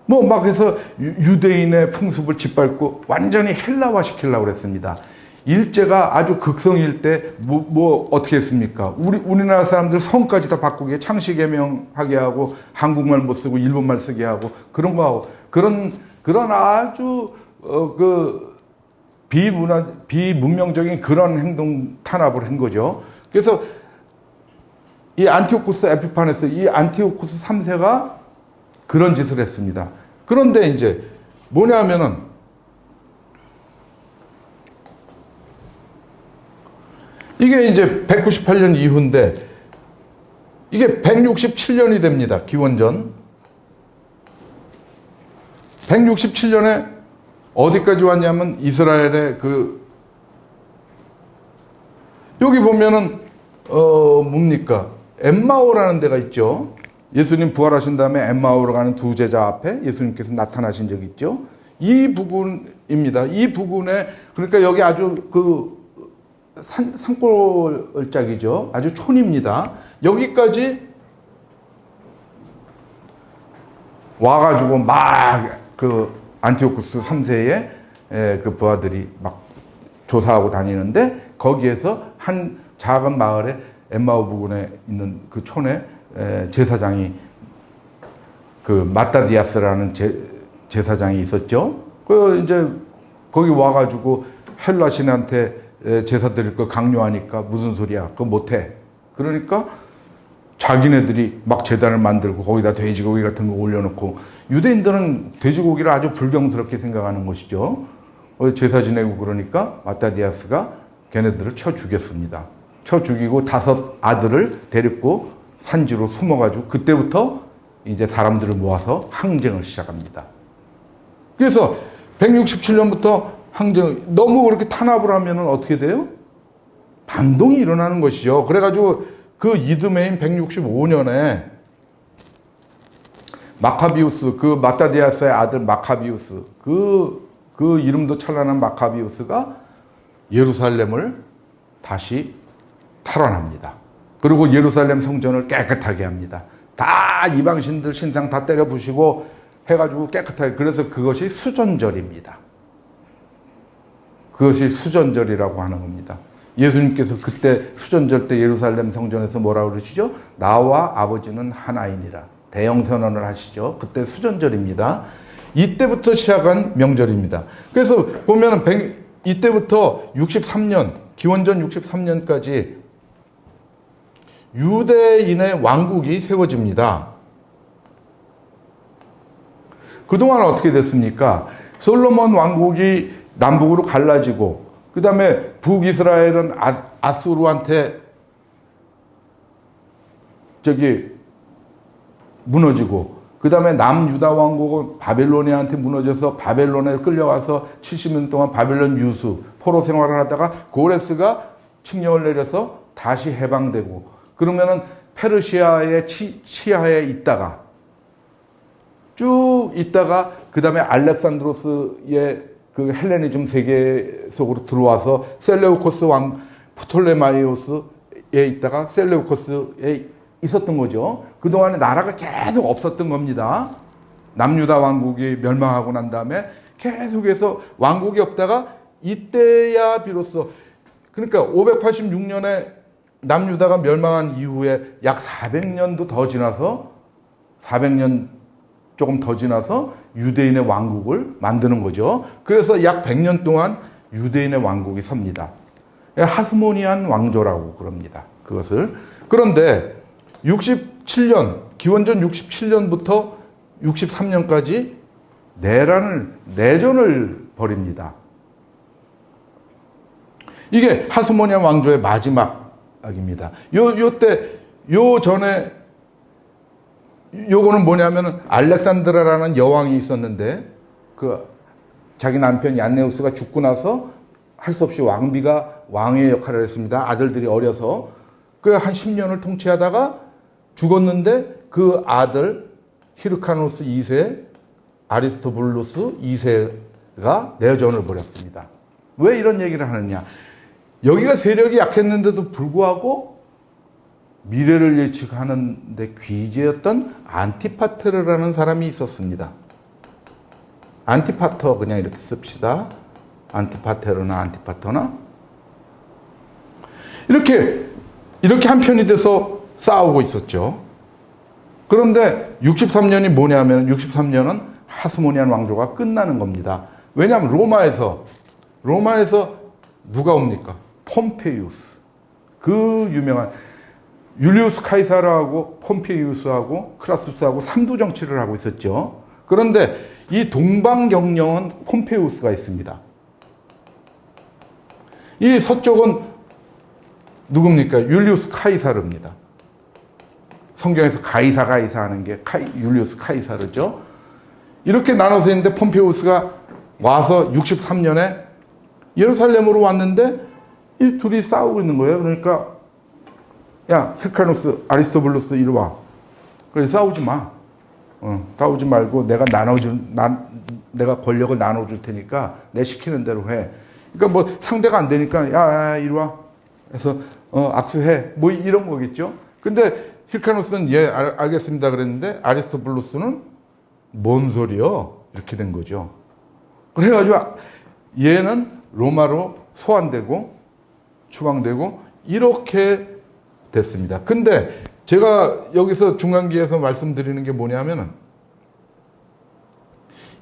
뭐 막 해서 유대인의 풍습을 짓밟고 완전히 헬라화 시키려고 그랬습니다. 일제가 아주 극성일 때 뭐 어떻게 했습니까? 우리나라 사람들 성까지 다 바꾸게 창씨개명하게 하고 한국말 못 쓰고 일본말 쓰게 하고 그런 거 하고 그런 아주 그 비문명적인 그런 행동 탄압을 한 거죠. 그래서 이 안티오코스 에피파네스, 이 안티오코스 3세가 그런 짓을 했습니다. 그런데 이제 뭐냐면은 이게 이제 198년 이후인데 이게 167년이 됩니다. 기원전 167년에 어디까지 왔냐면 이스라엘의 그 여기 보면은 뭡니까? 엠마오라는 데가 있죠. 예수님 부활하신 다음에 엠마오로 가는 두 제자 앞에 예수님께서 나타나신 적이 있죠. 이 부근입니다. 이 부근에 그러니까 여기 아주 그 산골짜기죠. 아주 촌입니다. 여기까지 와가지고 막 그 안티오코스 3세의 그 부하들이 막 조사하고 다니는데 거기에서 한 작은 마을에 엠마오 부근에 있는 그 촌에 제사장이 그 마따디아스라는 제사장이 있었죠. 그 이제 거기 와가지고 헬라 신한테 제사 드릴 거 강요하니까 무슨 소리야? 그거 못해. 그러니까 자기네들이 막 제단을 만들고 거기다 돼지고기 같은 거 올려놓고 유대인들은 돼지고기를 아주 불경스럽게 생각하는 것이죠. 제사 지내고 그러니까 마따디아스가 걔네들을 쳐 죽였습니다. 쳐 죽이고 5 아들을 데리고 산지로 숨어가지고 그때부터 이제 사람들을 모아서 항쟁을 시작합니다. 그래서 167년부터 항쟁, 너무 그렇게 탄압을 하면 어떻게 돼요? 반동이 일어나는 것이죠. 그래가지고 그 이듬해인 165년에 마카비우스, 그 마따디아스의 아들 마카비우스, 그 이름도 찬란한 마카비우스가 예루살렘을 다시 탈환합니다. 그리고 예루살렘 성전을 깨끗하게 합니다. 다 이방신들 신상 다 때려 부시고 해가지고 깨끗하게. 그래서 그것이 수전절입니다. 그것이 수전절이라고 하는 겁니다. 예수님께서 그때 수전절 때 예루살렘 성전에서 뭐라고 그러시죠? 나와 아버지는 하나이니라. 대형 선언을 하시죠. 그때 수전절입니다. 이때부터 시작한 명절입니다. 그래서 보면은 이때부터 63년, 기원전 63년까지 유대인의 왕국이 세워집니다. 그동안 어떻게 됐습니까? 솔로몬 왕국이 남북으로 갈라지고 그 다음에 북이스라엘은 아수르한테 무너지고 그 다음에 남유다 왕국은 바벨로니아한테 무너져서 바벨론에 끌려가서 70년 동안 바벨론 유수 포로 생활을 하다가 고레스가 칙령을 내려서 다시 해방되고 그러면은 페르시아의 치하에 있다가 쭉 있다가 그 다음에 알렉산드로스의 그 헬레니즘 세계 속으로 들어와서 셀레우코스 왕 프톨레마이오스에 있다가 셀레우코스에 있었던 거죠. 그동안에 나라가 계속 없었던 겁니다. 남유다 왕국이 멸망하고 난 다음에 계속해서 왕국이 없다가 이때야 비로소 그러니까 586년에 남유다가 멸망한 이후에 약 400년도 더 지나서 400년 조금 더 지나서 유대인의 왕국을 만드는 거죠. 그래서 약 100년 동안 유대인의 왕국이 섭니다. 하스모니안 왕조라고 그럽니다. 그것을. 그런데 67년, 기원전 67년부터 63년까지 내전을 벌입니다. 이게 하스모니안 왕조의 마지막입니다. 요 전에 요거는 뭐냐면은 알렉산드라라는 여왕이 있었는데 그 자기 남편 얀네우스가 죽고 나서 할 수 없이 왕비가 왕의 역할을 했습니다. 아들들이 어려서 그 한 10년을 통치하다가 죽었는데 그 아들 히르카누스 2세, 아리스토블루스 2세가 내전을 벌였습니다. 왜 이런 얘기를 하느냐? 여기가 세력이 약했는데도 불구하고 미래를 예측하는 데 귀재였던 안티파테르라는 사람이 있었습니다. 안티파터 그냥 이렇게 씁시다. 안티파테르나 안티파터나 이렇게 한 편이 돼서 싸우고 있었죠. 그런데 63년이 뭐냐면 63년은 하스모니안 왕조가 끝나는 겁니다. 왜냐하면 로마에서 누가 옵니까? 폼페이우스. 그 유명한 율리우스 카이사르하고 폼페이우스하고 크라수스하고 삼두 정치를 하고 있었죠. 그런데 이 동방경령은 폼페이우스가 있습니다. 이 서쪽은 누굽니까? 율리우스 카이사르입니다. 성경에서 가이사 하는 게 율리우스 카이사르죠. 이렇게 나눠서 있는데 폼페이우스가 와서 63년에 예루살렘으로 왔는데 이 둘이 싸우고 있는 거예요. 그러니까 야 히르카누스 아리스토블루스 이리 와. 그래 싸우지 마. 싸우지 말고 내가 권력을 나눠줄 테니까 내 시키는 대로 해. 그러니까 뭐 상대가 안 되니까 야 이리 와. 해서 악수해. 뭐 이런 거겠죠. 근데 히르카누스는 예 알겠습니다 그랬는데 아리스토블루스는 뭔 소리요? 이렇게 된 거죠. 그래가지고 얘는 로마로 소환되고 추방되고 이렇게 됐습니다. 근데 제가 여기서 중간기에서 말씀드리는 게 뭐냐면은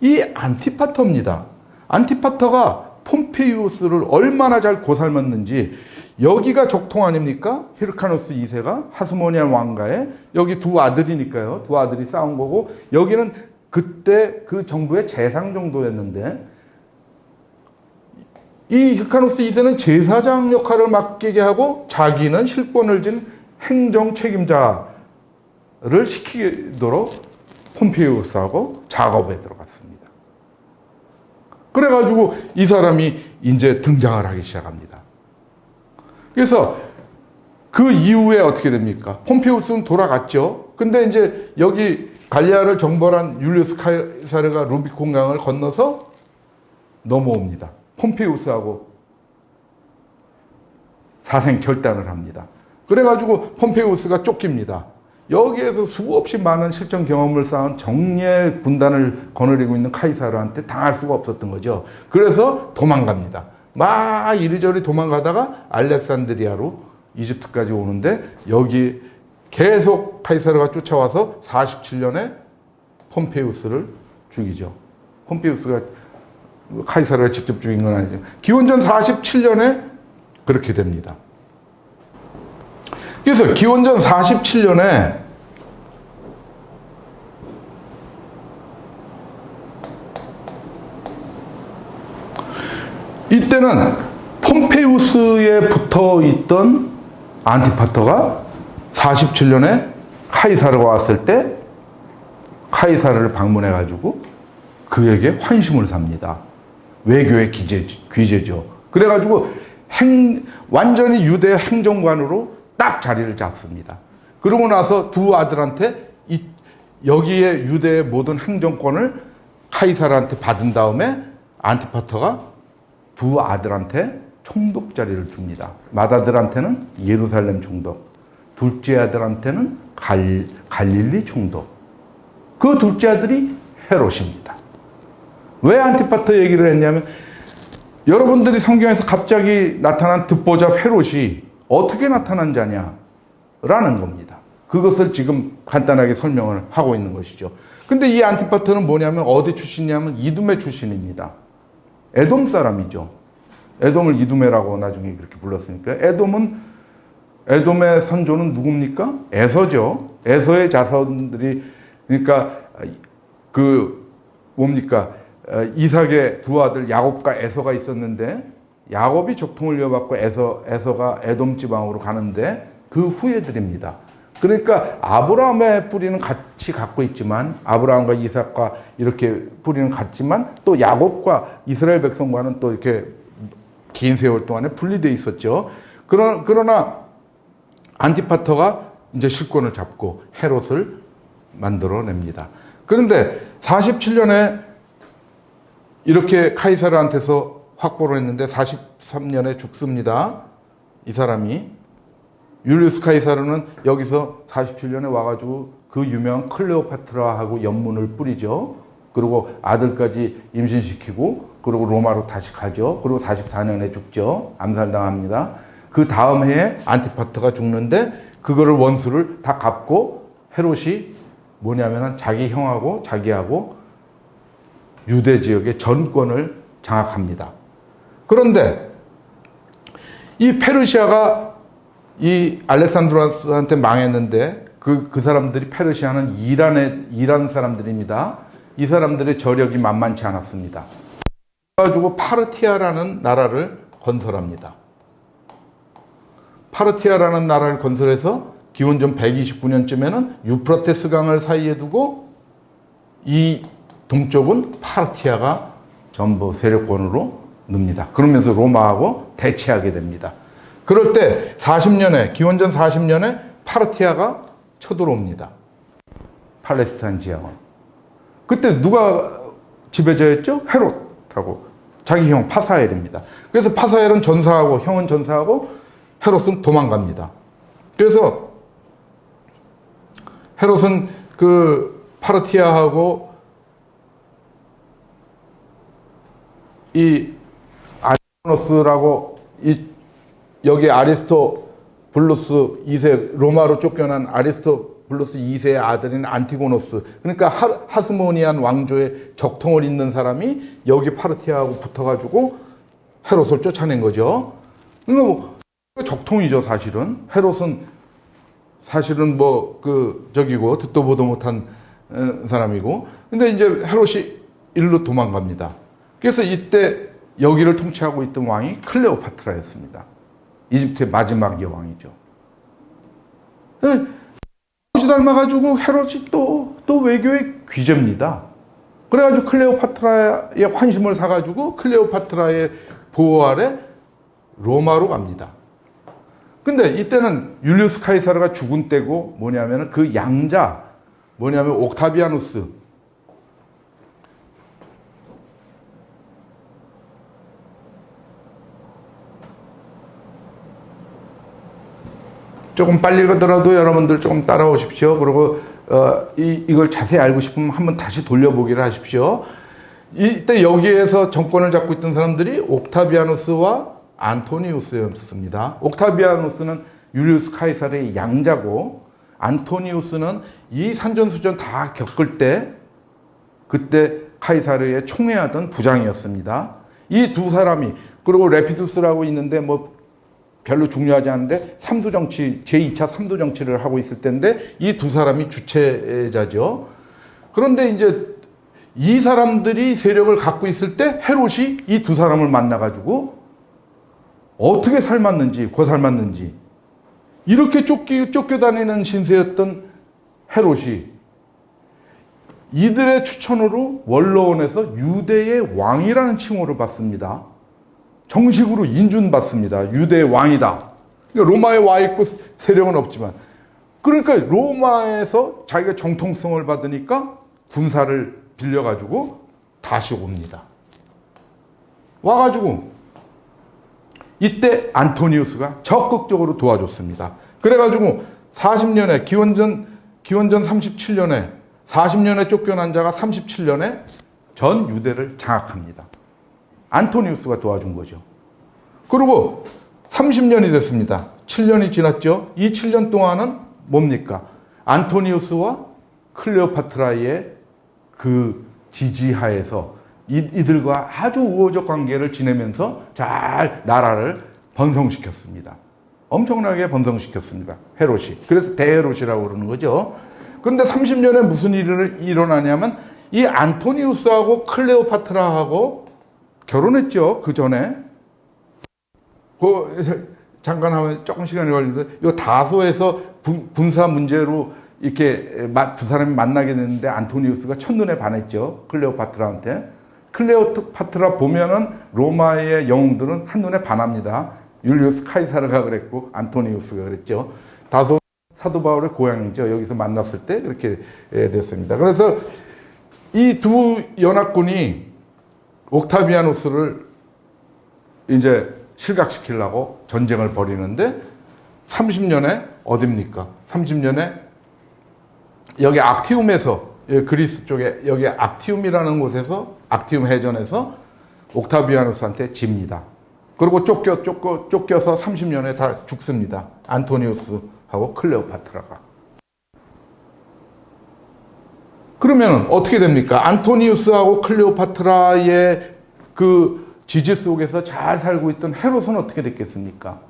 이 안티파터입니다. 안티파터가 폼페이우스를 얼마나 잘 고살랐는지 여기가 적통 아닙니까? 히르카누스 2세가 하스모니안 왕가의 여기 두 아들이니까요. 두 아들이 싸운 거고 여기는 그때 그 정도의 재상 정도였는데 이 히르카누스 2세는 제사장 역할을 맡기게 하고 자기는 실권을 진 행정 책임자를 시키도록 폼페이우스하고 작업에 들어갔습니다. 그래가지고 이 사람이 이제 등장을 하기 시작합니다. 그래서 그 이후에 어떻게 됩니까? 폼페이우스는 돌아갔죠. 근데 이제 여기 갈리아를 정벌한 율리우스 카이사르가 루비콘강을 건너서 넘어옵니다. 폼페이우스하고 사생 결단을 합니다. 그래가지고 폼페이우스가 쫓깁니다. 여기에서 수없이 많은 실전 경험을 쌓은 정예 군단을 거느리고 있는 카이사르한테 당할 수가 없었던 거죠. 그래서 도망갑니다. 막 이리저리 도망가다가 알렉산드리아로 이집트까지 오는데 여기 계속 카이사르가 쫓아와서 47년에 폼페이우스를 죽이죠. 폼페이우스가 카이사르가 직접 죽인 건 아니죠. 기원전 47년에 그렇게 됩니다. 그래서 기원전 47년에 이때는 폼페이우스에 붙어 있던 안티파터가 47년에 카이사르가 왔을 때 카이사르를 방문해 가지고 그에게 환심을 삽니다. 외교의 귀재죠. 그래 가지고 완전히 유대 행정관으로 딱 자리를 잡습니다. 그러고 나서 두 아들한테 여기에 유대의 모든 행정권을 카이사르한테 받은 다음에 안티파터가 두 아들한테 총독 자리를 줍니다. 맏아들한테는 예루살렘 총독, 둘째 아들한테는 갈릴리 총독. 그 둘째 아들이 헤롯입니다. 왜 안티파터 얘기를 했냐면 여러분들이 성경에서 갑자기 나타난 듣보잡 헤롯이 어떻게 나타난 자냐라는 겁니다. 그것을 지금 간단하게 설명을 하고 있는 것이죠. 근데 이 안티파터는 뭐냐면 어디 출신이냐면 이두메 출신입니다. 에돔 사람이죠. 에돔을 이두메라고 나중에 그렇게 불렀으니까 에돔의 선조는 누굽니까? 에서죠. 에서의 자손들이 그러니까 그 뭡니까? 이삭의 두 아들 야곱과 에서가 있었는데 야곱이 적통을 이어받고 에서가 에돔 지방으로 가는데 그 후예들입니다. 그러니까 아브라함의 뿌리는 같이 갖고 있지만 아브라함과 이삭과 이렇게 뿌리는 같지만 또 야곱과 이스라엘 백성과는 또 이렇게 긴 세월 동안에 분리되어 있었죠. 그러나 안티파터가 이제 실권을 잡고 헤롯을 만들어냅니다. 그런데 47년에 이렇게 카이사르한테서 확보를 했는데 43년에 죽습니다. 이 사람이. 율리우스 카이사르는 여기서 47년에 와가지고 그 유명한 클레오파트라하고 연문을 뿌리죠. 그리고 아들까지 임신시키고 그리고 로마로 다시 가죠. 그리고 44년에 죽죠. 암살당합니다. 그 다음 해에 안티파터가 죽는데 그거를 원수를 다 갚고 헤롯이 뭐냐면은 자기 형하고 자기하고 유대 지역의 전권을 장악합니다. 그런데 이 페르시아가 이 알렉산드로스한테 망했는데 그 사람들이 페르시아는 이란 사람들입니다. 이 사람들의 저력이 만만치 않았습니다. 그래가지고 파르티아라는 나라를 건설합니다. 파르티아라는 나라를 건설해서 기원전 129년쯤에는 유프라테스 강을 사이에 두고 이 동쪽은 파르티아가 전부 세력권으로 늡니다. 그러면서 로마하고 대치하게 됩니다. 그럴 때 기원전 40년에 파르티아가 쳐들어옵니다. 팔레스타인 지역은. 그때 누가 지배자였죠? 헤롯하고 자기 형 파사엘입니다. 그래서 파사엘은 전사하고 형은 전사하고 헤롯은 도망갑니다. 그래서 헤롯은 그 파르티아하고 이 아리스토노스라고 여기 아리스토블루스 2세 로마로 쫓겨난 아리스토블루스 2세의 아들인 안티고노스 그러니까 하스모니안 왕조의 적통을 잇는 사람이 여기 파르티아하고 붙어가지고 헤롯을 쫓아낸 거죠. 그러니까 뭐 적통이죠 사실은. 헤롯은 사실은 저기고 듣도 보도 못한 사람이고 근데 이제 헤롯이 일로 도망갑니다. 그래서 이때 여기를 통치하고 있던 왕이 클레오파트라였습니다. 이집트의 마지막 여왕이죠. 헤롯이 닮아가지고 헤롯이 또 외교의 귀재입니다. 그래가지고 클레오파트라의 환심을 사가지고 클레오파트라의 보호 아래 로마로 갑니다. 근데 이때는 율리우스 카이사르가 죽은 때고 뭐냐면 그 양자 뭐냐면 옥타비아누스 조금 빨리 가더라도 여러분들 조금 따라오십시오. 그리고 이걸 자세히 알고 싶으면 한번 다시 돌려보기를 하십시오. 이때 여기에서 정권을 잡고 있던 사람들이 옥타비아누스와 안토니우스였습니다. 옥타비아누스는 율리우스 카이사르의 양자고 안토니우스는 이 산전수전 다 겪을 때 그때 카이사르의 총애하던 부장이었습니다. 이 두 사람이 그리고 레피두스라고 있는데 뭐 별로 중요하지 않은데 삼두정치 제2차 삼두정치를 하고 있을 때인데 이 두 사람이 주체자죠. 그런데 이제 이 사람들이 세력을 갖고 있을 때 헤롯이 이 두 사람을 만나가지고 어떻게 삶았는지 고살맞는지 이렇게 쫓겨다니는 신세였던 헤롯이 이들의 추천으로 원로원에서 유대의 왕이라는 칭호를 받습니다. 정식으로 인준받습니다. 유대의 왕이다. 그러니까 로마에 와 있고 세력은 없지만 그러니까 로마에서 자기가 정통성을 받으니까 군사를 빌려가지고 다시 옵니다. 와가지고 이때 안토니우스가 적극적으로 도와줬습니다. 그래가지고 40년에 기원전 37년에 40년에 쫓겨난 자가 37년에 전 유대를 장악합니다. 안토니우스가 도와준 거죠. 그리고 30년이 됐습니다. 7년이 지났죠. 이 7년 동안은 뭡니까? 안토니우스와 클레오파트라의 그 지지하에서 이들과 아주 우호적 관계를 지내면서 잘 나라를 번성시켰습니다. 엄청나게 번성시켰습니다. 헤롯이. 그래서 대헤롯이라고 그러는 거죠. 그런데 30년에 무슨 일이 일어나냐면 이 안토니우스하고 클레오파트라하고 결혼했죠. 그 전에. 잠깐 하면 조금 시간이 걸리는데 이 다소에서 군사 문제로 이렇게 두 사람이 만나게 됐는데 안토니우스가 첫눈에 반했죠. 클레오파트라한테. 클레오파트라 보면은 로마의 영웅들은 한눈에 반합니다. 율리우스 카이사르가 그랬고 안토니우스가 그랬죠. 다소 사도 바울의 고향이죠. 여기서 만났을 때 그렇게 됐습니다. 그래서 이 두 연합군이 옥타비아누스를 이제 실각시키려고 전쟁을 벌이는데 30년에 어딥니까? 30년에 여기 악티움에서 그리스 쪽에 여기 악티움이라는 곳에서 악티움 해전에서 옥타비아누스한테 집니다. 그리고 쫓겨서 30년에 다 죽습니다. 안토니우스하고 클레오파트라가. 그러면 어떻게 됩니까? 안토니우스하고 클레오파트라의 그 지지 속에서 잘 살고 있던 헤롯은 어떻게 됐겠습니까?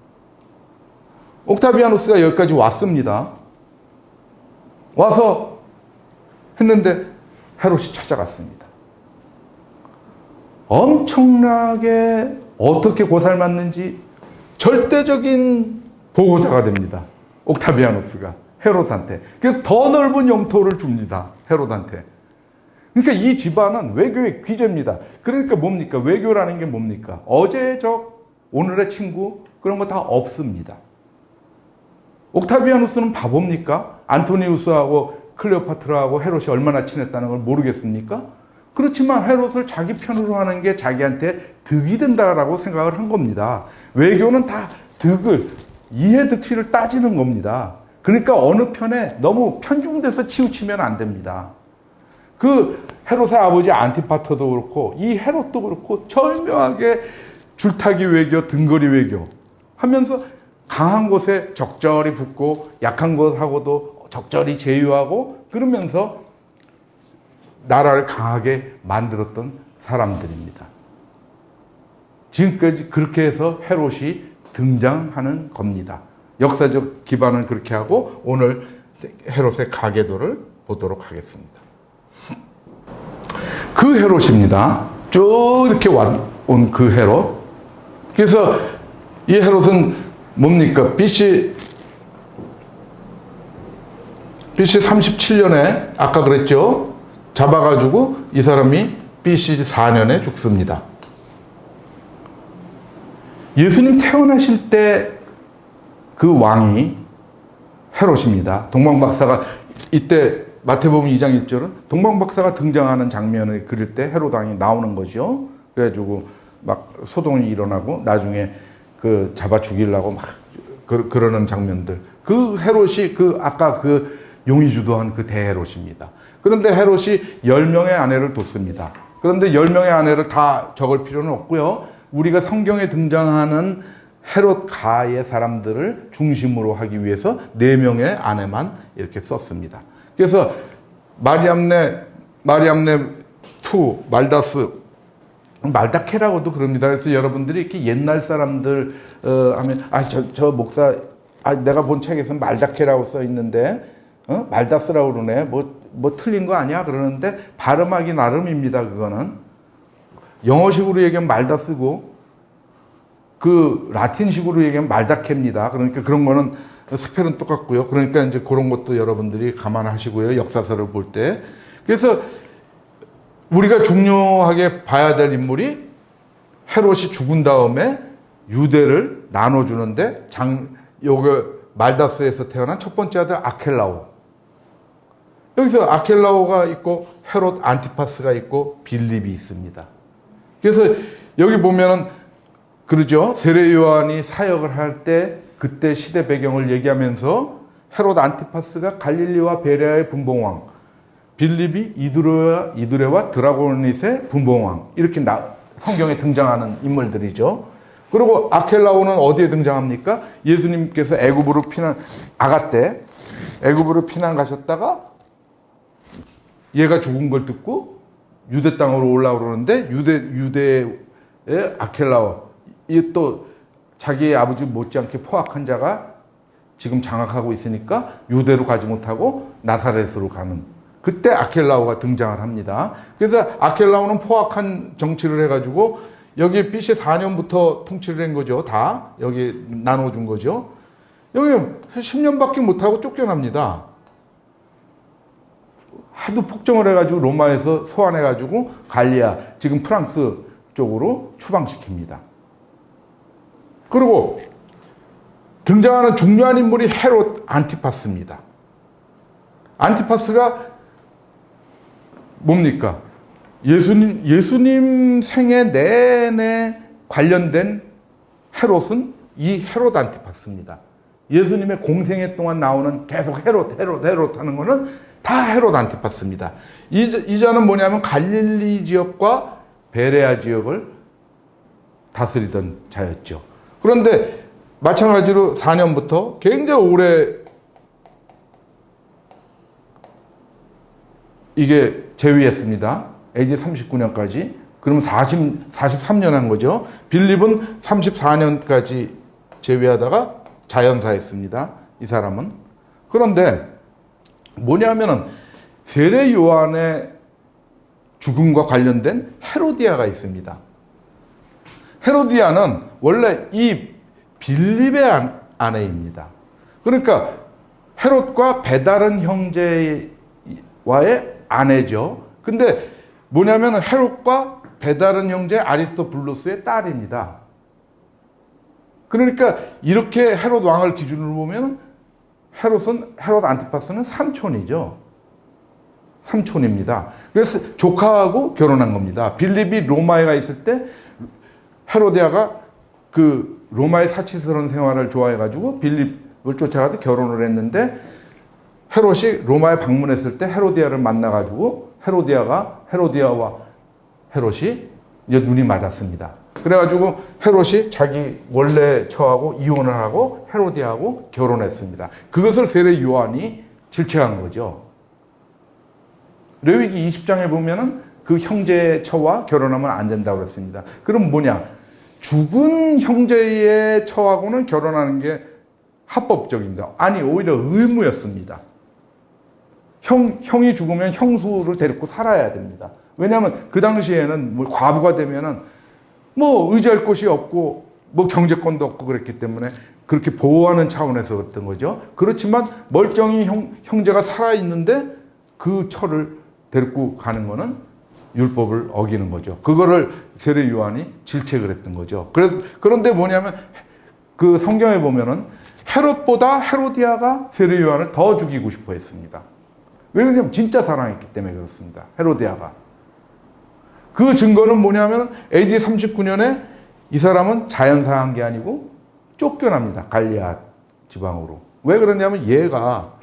옥타비아누스가 여기까지 왔습니다. 와서 했는데 헤롯이 찾아갔습니다. 엄청나게 어떻게 고살맞는지 절대적인 보호자가 됩니다. 옥타비아누스가 헤롯한테. 그래서 더 넓은 영토를 줍니다. 헤롯한테. 그러니까 이 집안은 외교의 귀재입니다. 그러니까 뭡니까? 외교라는 게 뭡니까? 어제의 적, 오늘의 친구, 그런 거 다 없습니다. 옥타비아누스는 바보입니까? 안토니우스하고 클레오파트라하고 헤롯이 얼마나 친했다는 걸 모르겠습니까? 그렇지만 헤롯을 자기 편으로 하는 게 자기한테 득이 된다라고 생각을 한 겁니다. 외교는 다 득을, 이해득실을 따지는 겁니다. 그러니까 어느 편에 너무 편중돼서 치우치면 안 됩니다. 그 헤롯의 아버지 안티파터도 그렇고 이 헤롯도 그렇고 절묘하게 줄타기 외교, 등거리 외교 하면서 강한 곳에 적절히 붙고 약한 곳하고도 적절히 제휴하고 그러면서 나라를 강하게 만들었던 사람들입니다. 지금까지 그렇게 해서 헤롯이 등장하는 겁니다. 역사적 기반을 그렇게 하고 오늘 헤롯의 가계도를 보도록 하겠습니다. 그 헤롯입니다. 쭉 이렇게 온 그 헤롯. 그래서 이 헤롯은 뭡니까? BC 37년에 아까 그랬죠? 잡아가지고 이 사람이 BC 4년에 죽습니다. 예수님 태어나실 때 그 왕이 헤롯입니다. 동방박사가 이때 마태복음 2장 1절은 동방박사가 등장하는 장면을 그릴 때 헤롯 왕이 나오는 거죠. 그래가지고 막 소동이 일어나고 나중에 그 잡아 죽이려고 막 그러는 장면들. 그 헤롯이 그 아까 그 용이 주도한 그 대헤롯입니다. 그런데 헤롯이 10명의 아내를 뒀습니다. 그런데 10명의 아내를 다 적을 필요는 없고요. 우리가 성경에 등장하는 헤롯 가의 사람들을 중심으로 하기 위해서 4명의 아내만 이렇게 썼습니다. 그래서 마리암네 투, 말다스, 말다케라고도 그럽니다. 그래서 여러분들이 이렇게 옛날 사람들 하면 저 목사 내가 본 책에서 말다케라고 써 있는데 말다스라고 그러네. 뭐 틀린 거 아니야? 그러는데 발음하기 나름입니다. 그거는 영어식으로 얘기하면 말다스고 그 라틴식으로 얘기하면 말다케입니다. 그러니까 그런 거는 스펠은 똑같고요. 그러니까 이제 그런 것도 여러분들이 감안하시고요. 역사서를 볼 때. 그래서 우리가 중요하게 봐야 될 인물이 헤롯이 죽은 다음에 유대를 나눠주는데 요거 말다스에서 태어난 첫 번째 아들 아켈라오. 여기서 아켈라오가 있고 헤롯 안티파스가 있고 빌립이 있습니다. 그래서 여기 보면은 그러죠. 세례 요한이 사역을 할 때 그때 시대 배경을 얘기하면서 헤롯 안티파스가 갈릴리와 베레아의 분봉왕, 빌립이 이두레와 드라고니스의 분봉왕 이렇게 성경에 등장하는 인물들이죠. 그리고 아켈라오는 어디에 등장합니까? 예수님께서 애굽으로 아가 때 애굽으로 피난 가셨다가 얘가 죽은 걸 듣고 유대 땅으로 올라오는데 유대의 아켈라오, 이 또 자기의 아버지 못지않게 포악한 자가 지금 장악하고 있으니까 유대로 가지 못하고 나사렛으로 가는, 그때 아켈라오가 등장을 합니다. 그래서 아켈라오는 포악한 정치를 해가지고 여기 BC 4년부터 통치를 한 거죠. 다 여기 나눠준 거죠. 여기 10년밖에 못하고 쫓겨납니다. 하도 폭정을 해가지고 로마에서 소환해가지고 갈리아, 지금 프랑스 쪽으로 추방시킵니다. 그리고 등장하는 중요한 인물이 헤롯 안티파스입니다. 안티파스가 뭡니까? 예수님 생애 내내 관련된 헤롯은 이 헤롯 안티파스입니다. 예수님의 공생애 동안 나오는 계속 헤롯 하는 거는 다 헤롯 안티파스입니다. 이 자는 뭐냐면 갈릴리 지역과 베레아 지역을 다스리던 자였죠. 그런데 마찬가지로 4년부터 굉장히 오래 이게 재위했습니다. AD 39년까지. 그러면 43년 한 거죠. 빌립은 34년까지 재위하다가 자연사했습니다. 이 사람은. 그런데 뭐냐면은 세례 요한의 죽음과 관련된 헤로디아가 있습니다. 헤로디아는 원래 이 빌립의 아내입니다. 그러니까 헤롯과 배다른 형제와의 아내죠. 근데 뭐냐면 헤롯과 배다른 형제 아리스토블루스의 딸입니다. 그러니까 이렇게 헤롯 왕을 기준으로 보면 헤롯 안티파스는 삼촌이죠. 삼촌입니다. 그래서 조카하고 결혼한 겁니다. 빌립이 로마에 가 있을 때 헤로디아가 그 로마의 사치스러운 생활을 좋아해가지고 빌립을 쫓아가서 결혼을 했는데, 헤롯이 로마에 방문했을 때 헤로디아를 만나가지고 헤로디아와 헤롯이 이제 눈이 맞았습니다. 그래가지고 헤롯이 자기 원래 처하고 이혼을 하고 헤로디아하고 결혼했습니다. 그것을 세례 요한이 질책한 거죠. 레위기 20장에 보면은 그 형제의 처와 결혼하면 안 된다고 그랬습니다. 그럼 뭐냐? 죽은 형제의 처하고는 결혼하는 게 합법적입니다. 아니, 오히려 의무였습니다. 형이 죽으면 형수를 데리고 살아야 됩니다. 왜냐하면 그 당시에는 뭐 과부가 되면은 뭐 의지할 곳이 없고 뭐 경제권도 없고 그랬기 때문에 그렇게 보호하는 차원에서 그랬던 거죠. 그렇지만 멀쩡히 형제가 살아있는데 그 처를 데리고 가는 거는 율법을 어기는 거죠. 그거를 세례 요한이 질책을 했던 거죠. 그런데 뭐냐면 그 성경에 보면은 헤롯보다 헤로디아가 세례 요한을 더 죽이고 싶어 했습니다. 왜 그러냐면 진짜 사랑했기 때문에 그렇습니다. 헤로디아가. 그 증거는 뭐냐면 AD 39년에 이 사람은 자연사한 게 아니고 쫓겨납니다. 갈리아 지방으로. 왜 그러냐면 얘가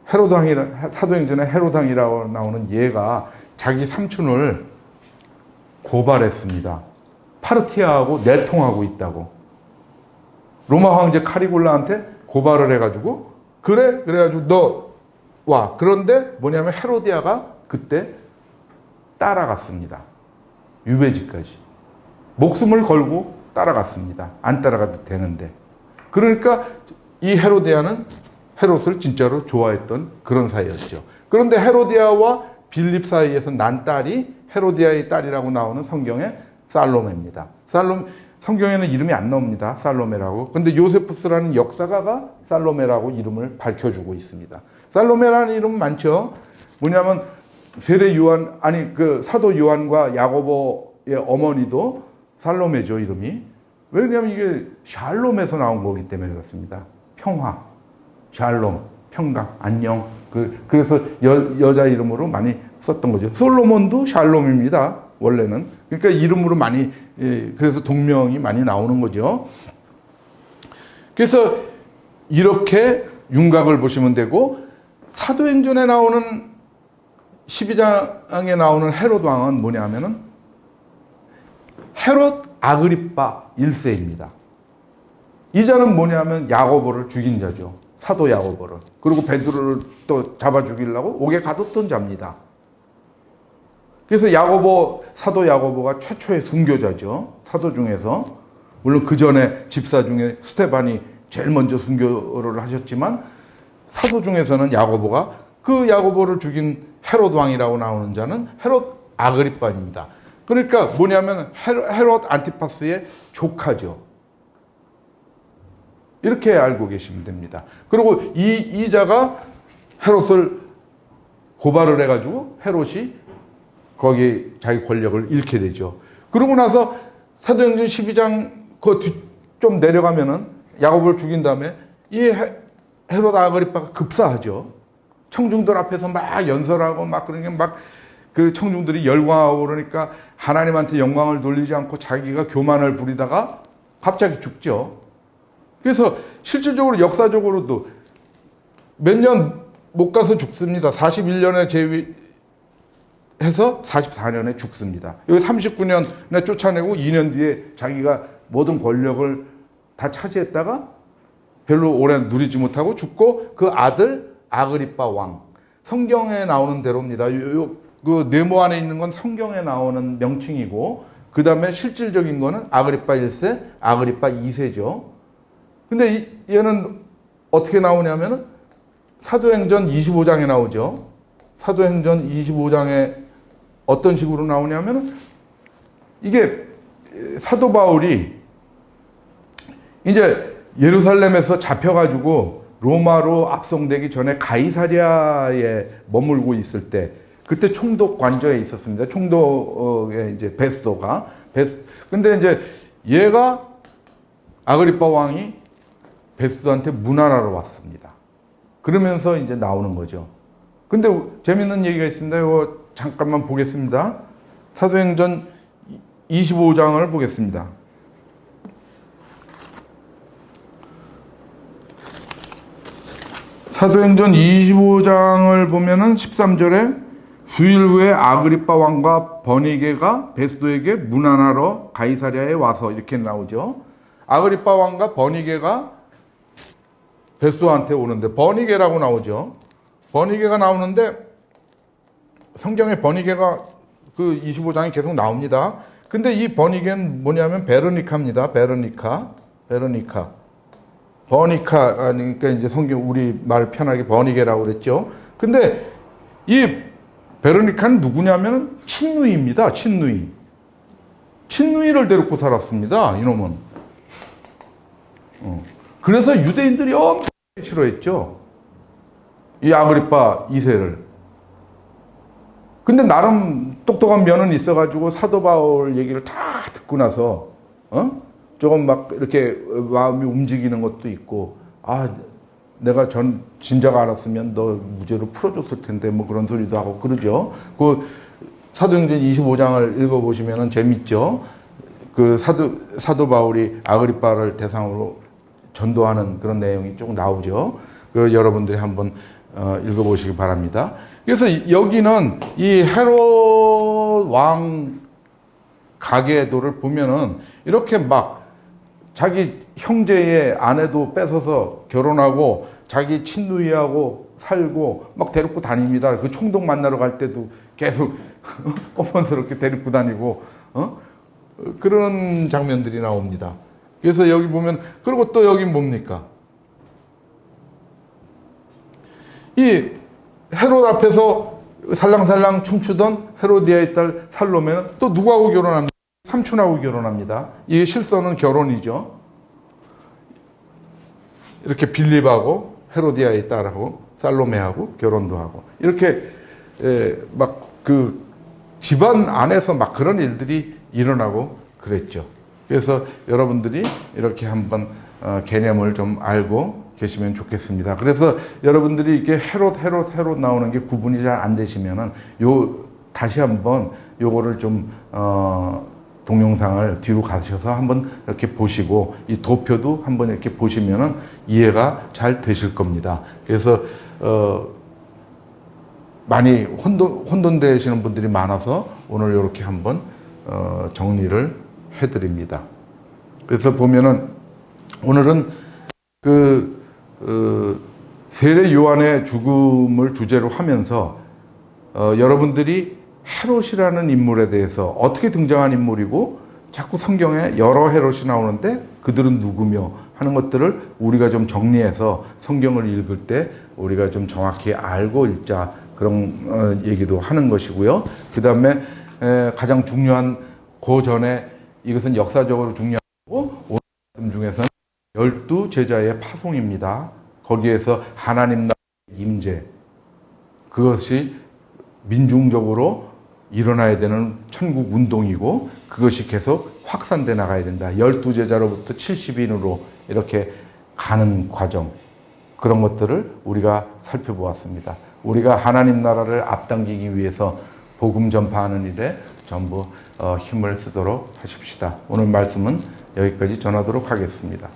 사도행전에 헤롯왕이라고 나오는 얘가 자기 삼촌을 고발했습니다. 파르티아하고 내통하고 있다고. 로마 황제 카리굴라한테 고발을 해가지고 그래가지고 너 와. 그런데 뭐냐면 헤로디아가 그때 따라갔습니다. 유배지까지. 목숨을 걸고 따라갔습니다. 안 따라가도 되는데. 그러니까 이 헤로디아는 헤롯을 진짜로 좋아했던 그런 사이였죠. 그런데 헤로디아와 빌립 사이에서 난 딸이 헤로디아의 딸이라고 나오는 성경의 살로메입니다. 성경에는 이름이 안 나옵니다. 살로메라고. 근데 요세푸스라는 역사가가 살로메라고 이름을 밝혀주고 있습니다. 살로메라는 이름 많죠. 뭐냐면 세례 요한, 그 사도 요한과 야고보의 어머니도 살로메죠, 이름이. 왜냐면 이게 샬롬에서 나온 거기 때문에 그렇습니다. 평화, 샬롬, 평강, 안녕. 그래서 여자 이름으로 많이 썼던 거죠. 솔로몬도 샬롬입니다, 원래는. 그러니까 이름으로 많이, 그래서 동명이 많이 나오는 거죠. 그래서 이렇게 윤곽을 보시면 되고, 사도행전에 나오는 12장에 나오는 헤롯 왕은 뭐냐면은 헤롯 아그리빠 1세입니다. 이 자는 뭐냐면 야고보를 죽인 자죠. 사도 야고보를. 그리고 베드로를 또 잡아 죽이려고 옥에 가뒀던 자입니다. 그래서 야고보, 사도 야고보가 최초의 순교자죠. 사도 중에서. 물론 그 전에 집사 중에 스테반이 제일 먼저 순교를 하셨지만 사도 중에서는 야고보가, 그 야고보를 죽인 헤롯 왕이라고 나오는 자는 헤롯 아그리빠입니다. 그러니까 뭐냐면 헤롯 안티파스의 조카죠. 이렇게 알고 계시면 됩니다. 그리고 이 자가 헤롯을 고발을 해가지고 헤롯이 거기 자기 권력을 잃게 되죠. 그러고 나서 사도행전 12장 그 좀 내려가면은 야고보를 죽인 다음에 이 헤롯 아그리빠가 급사하죠. 청중들 앞에서 막 연설하고 막 그런 게 막 그 청중들이 열광하고 그러니까 하나님한테 영광을 돌리지 않고 자기가 교만을 부리다가 갑자기 죽죠. 그래서 실질적으로 역사적으로도 몇 년 못 가서 죽습니다. 41년에 제위해서 44년에 죽습니다. 여기 39년에 쫓아내고 2년 뒤에 자기가 모든 권력을 다 차지했다가 별로 오래 누리지 못하고 죽고, 그 아들 아그리빠 왕. 성경에 나오는 대로입니다. 그 네모 안에 있는 건 성경에 나오는 명칭이고, 그 다음에 실질적인 거는 아그리빠 1세, 아그리빠 2세죠. 근데 얘는 어떻게 나오냐면은 사도행전 25장에 나오죠. 사도행전 25장에 어떤 식으로 나오냐면은 이게 사도 바울이 이제 예루살렘에서 잡혀가지고 로마로 압송되기 전에 가이사랴에 머물고 있을 때, 그때 총독 관저에 있었습니다. 총독의 이제 베스도가. 근데 이제 얘가 아그리빠 왕이 베스도한테 문안하러 왔습니다. 그러면서 이제 나오는 거죠. 근데 재밌는 얘기가 있습니다. 이거 잠깐만 보겠습니다. 사도행전 25장을 보겠습니다. 사도행전 25장을 보면은 13절에 수일 후에 아그리빠 왕과 버니게가 베스도에게 문안하러 가이사랴에 와서, 이렇게 나오죠. 아그리빠 왕과 버니게가 베스도한테 오는데, 버니게라고 나오죠. 버니게가 나오는데 성경에 버니게가 그 25장에 계속 나옵니다. 근데 이 버니게는 뭐냐면 베로니카입니다. 베로니카. 그러니까 이제 성경 우리 말 편하게 버니게라고 그랬죠. 근데 이 베로니카는 누구냐면 친누이입니다. 친누이를 데리고 살았습니다. 이놈은. 그래서 유대인들이 엄청 싫어했죠. 이 아그리빠 2세를. 근데 나름 똑똑한 면은 있어가지고 사도 바울 얘기를 다 듣고 나서 조금 막 이렇게 마음이 움직이는 것도 있고, 내가 진작 알았으면 너 무죄로 풀어줬을 텐데 뭐 그런 소리도 하고 그러죠. 그 사도행전 25장을 읽어보시면 재밌죠. 그 사도 바울이 아그리빠를 대상으로 전도하는 그런 내용이 조금 나오죠. 그 여러분들이 한번 읽어보시기 바랍니다. 그래서 여기는 이 헤롯 왕 가계도를 보면은 이렇게 막 자기 형제의 아내도 뺏어서 결혼하고 자기 친누이하고 살고 막 데리고 다닙니다. 그 총독 만나러 갈 때도 계속 뻔뻔스럽게 데리고 다니고 그런 장면들이 나옵니다. 그래서 여기 보면, 그리고 또 여기 뭡니까? 이 헤롯 앞에서 살랑살랑 춤추던 헤로디아의 딸 살로메는 또 누구하고 결혼합니까? 삼촌하고 결혼합니다. 이게 실선은 결혼이죠. 이렇게 빌립하고 헤로디아의 딸하고 살로메하고 결혼도 하고, 이렇게 막 그 집안 안에서 막 그런 일들이 일어나고 그랬죠. 그래서 여러분들이 이렇게 한번 개념을 좀 알고 계시면 좋겠습니다. 그래서 여러분들이 이렇게 헤롯 나오는 게 구분이 잘 안 되시면은 다시 한번 요거를 좀 동영상을 뒤로 가셔서 한번 이렇게 보시고, 이 도표도 한번 이렇게 보시면은 이해가 잘 되실 겁니다. 그래서 많이 혼돈되시는 분들이 많아서 오늘 이렇게 한번 정리를 해드립니다. 그래서 보면은 오늘은 세례 요한의 죽음을 주제로 하면서 여러분들이 헤롯이라는 인물에 대해서 어떻게 등장한 인물이고 자꾸 성경에 여러 헤롯이 나오는데 그들은 누구며 하는 것들을 우리가 좀 정리해서 성경을 읽을 때 우리가 좀 정확히 알고 읽자, 그런 얘기도 하는 것이고요. 그 다음에 가장 중요한 그 전에 이것은 역사적으로 중요하고 오늘 말씀 중에서는 12제자의 파송입니다. 거기에서 하나님 나라의 임재, 그것이 민중적으로 일어나야 되는 천국 운동이고 그것이 계속 확산돼 나가야 된다. 12제자로부터 70인으로 이렇게 가는 과정, 그런 것들을 우리가 살펴보았습니다. 우리가 하나님 나라를 앞당기기 위해서 복음 전파하는 일에 전부 힘을 쓰도록 하십시다. 오늘 말씀은 여기까지 전하도록 하겠습니다.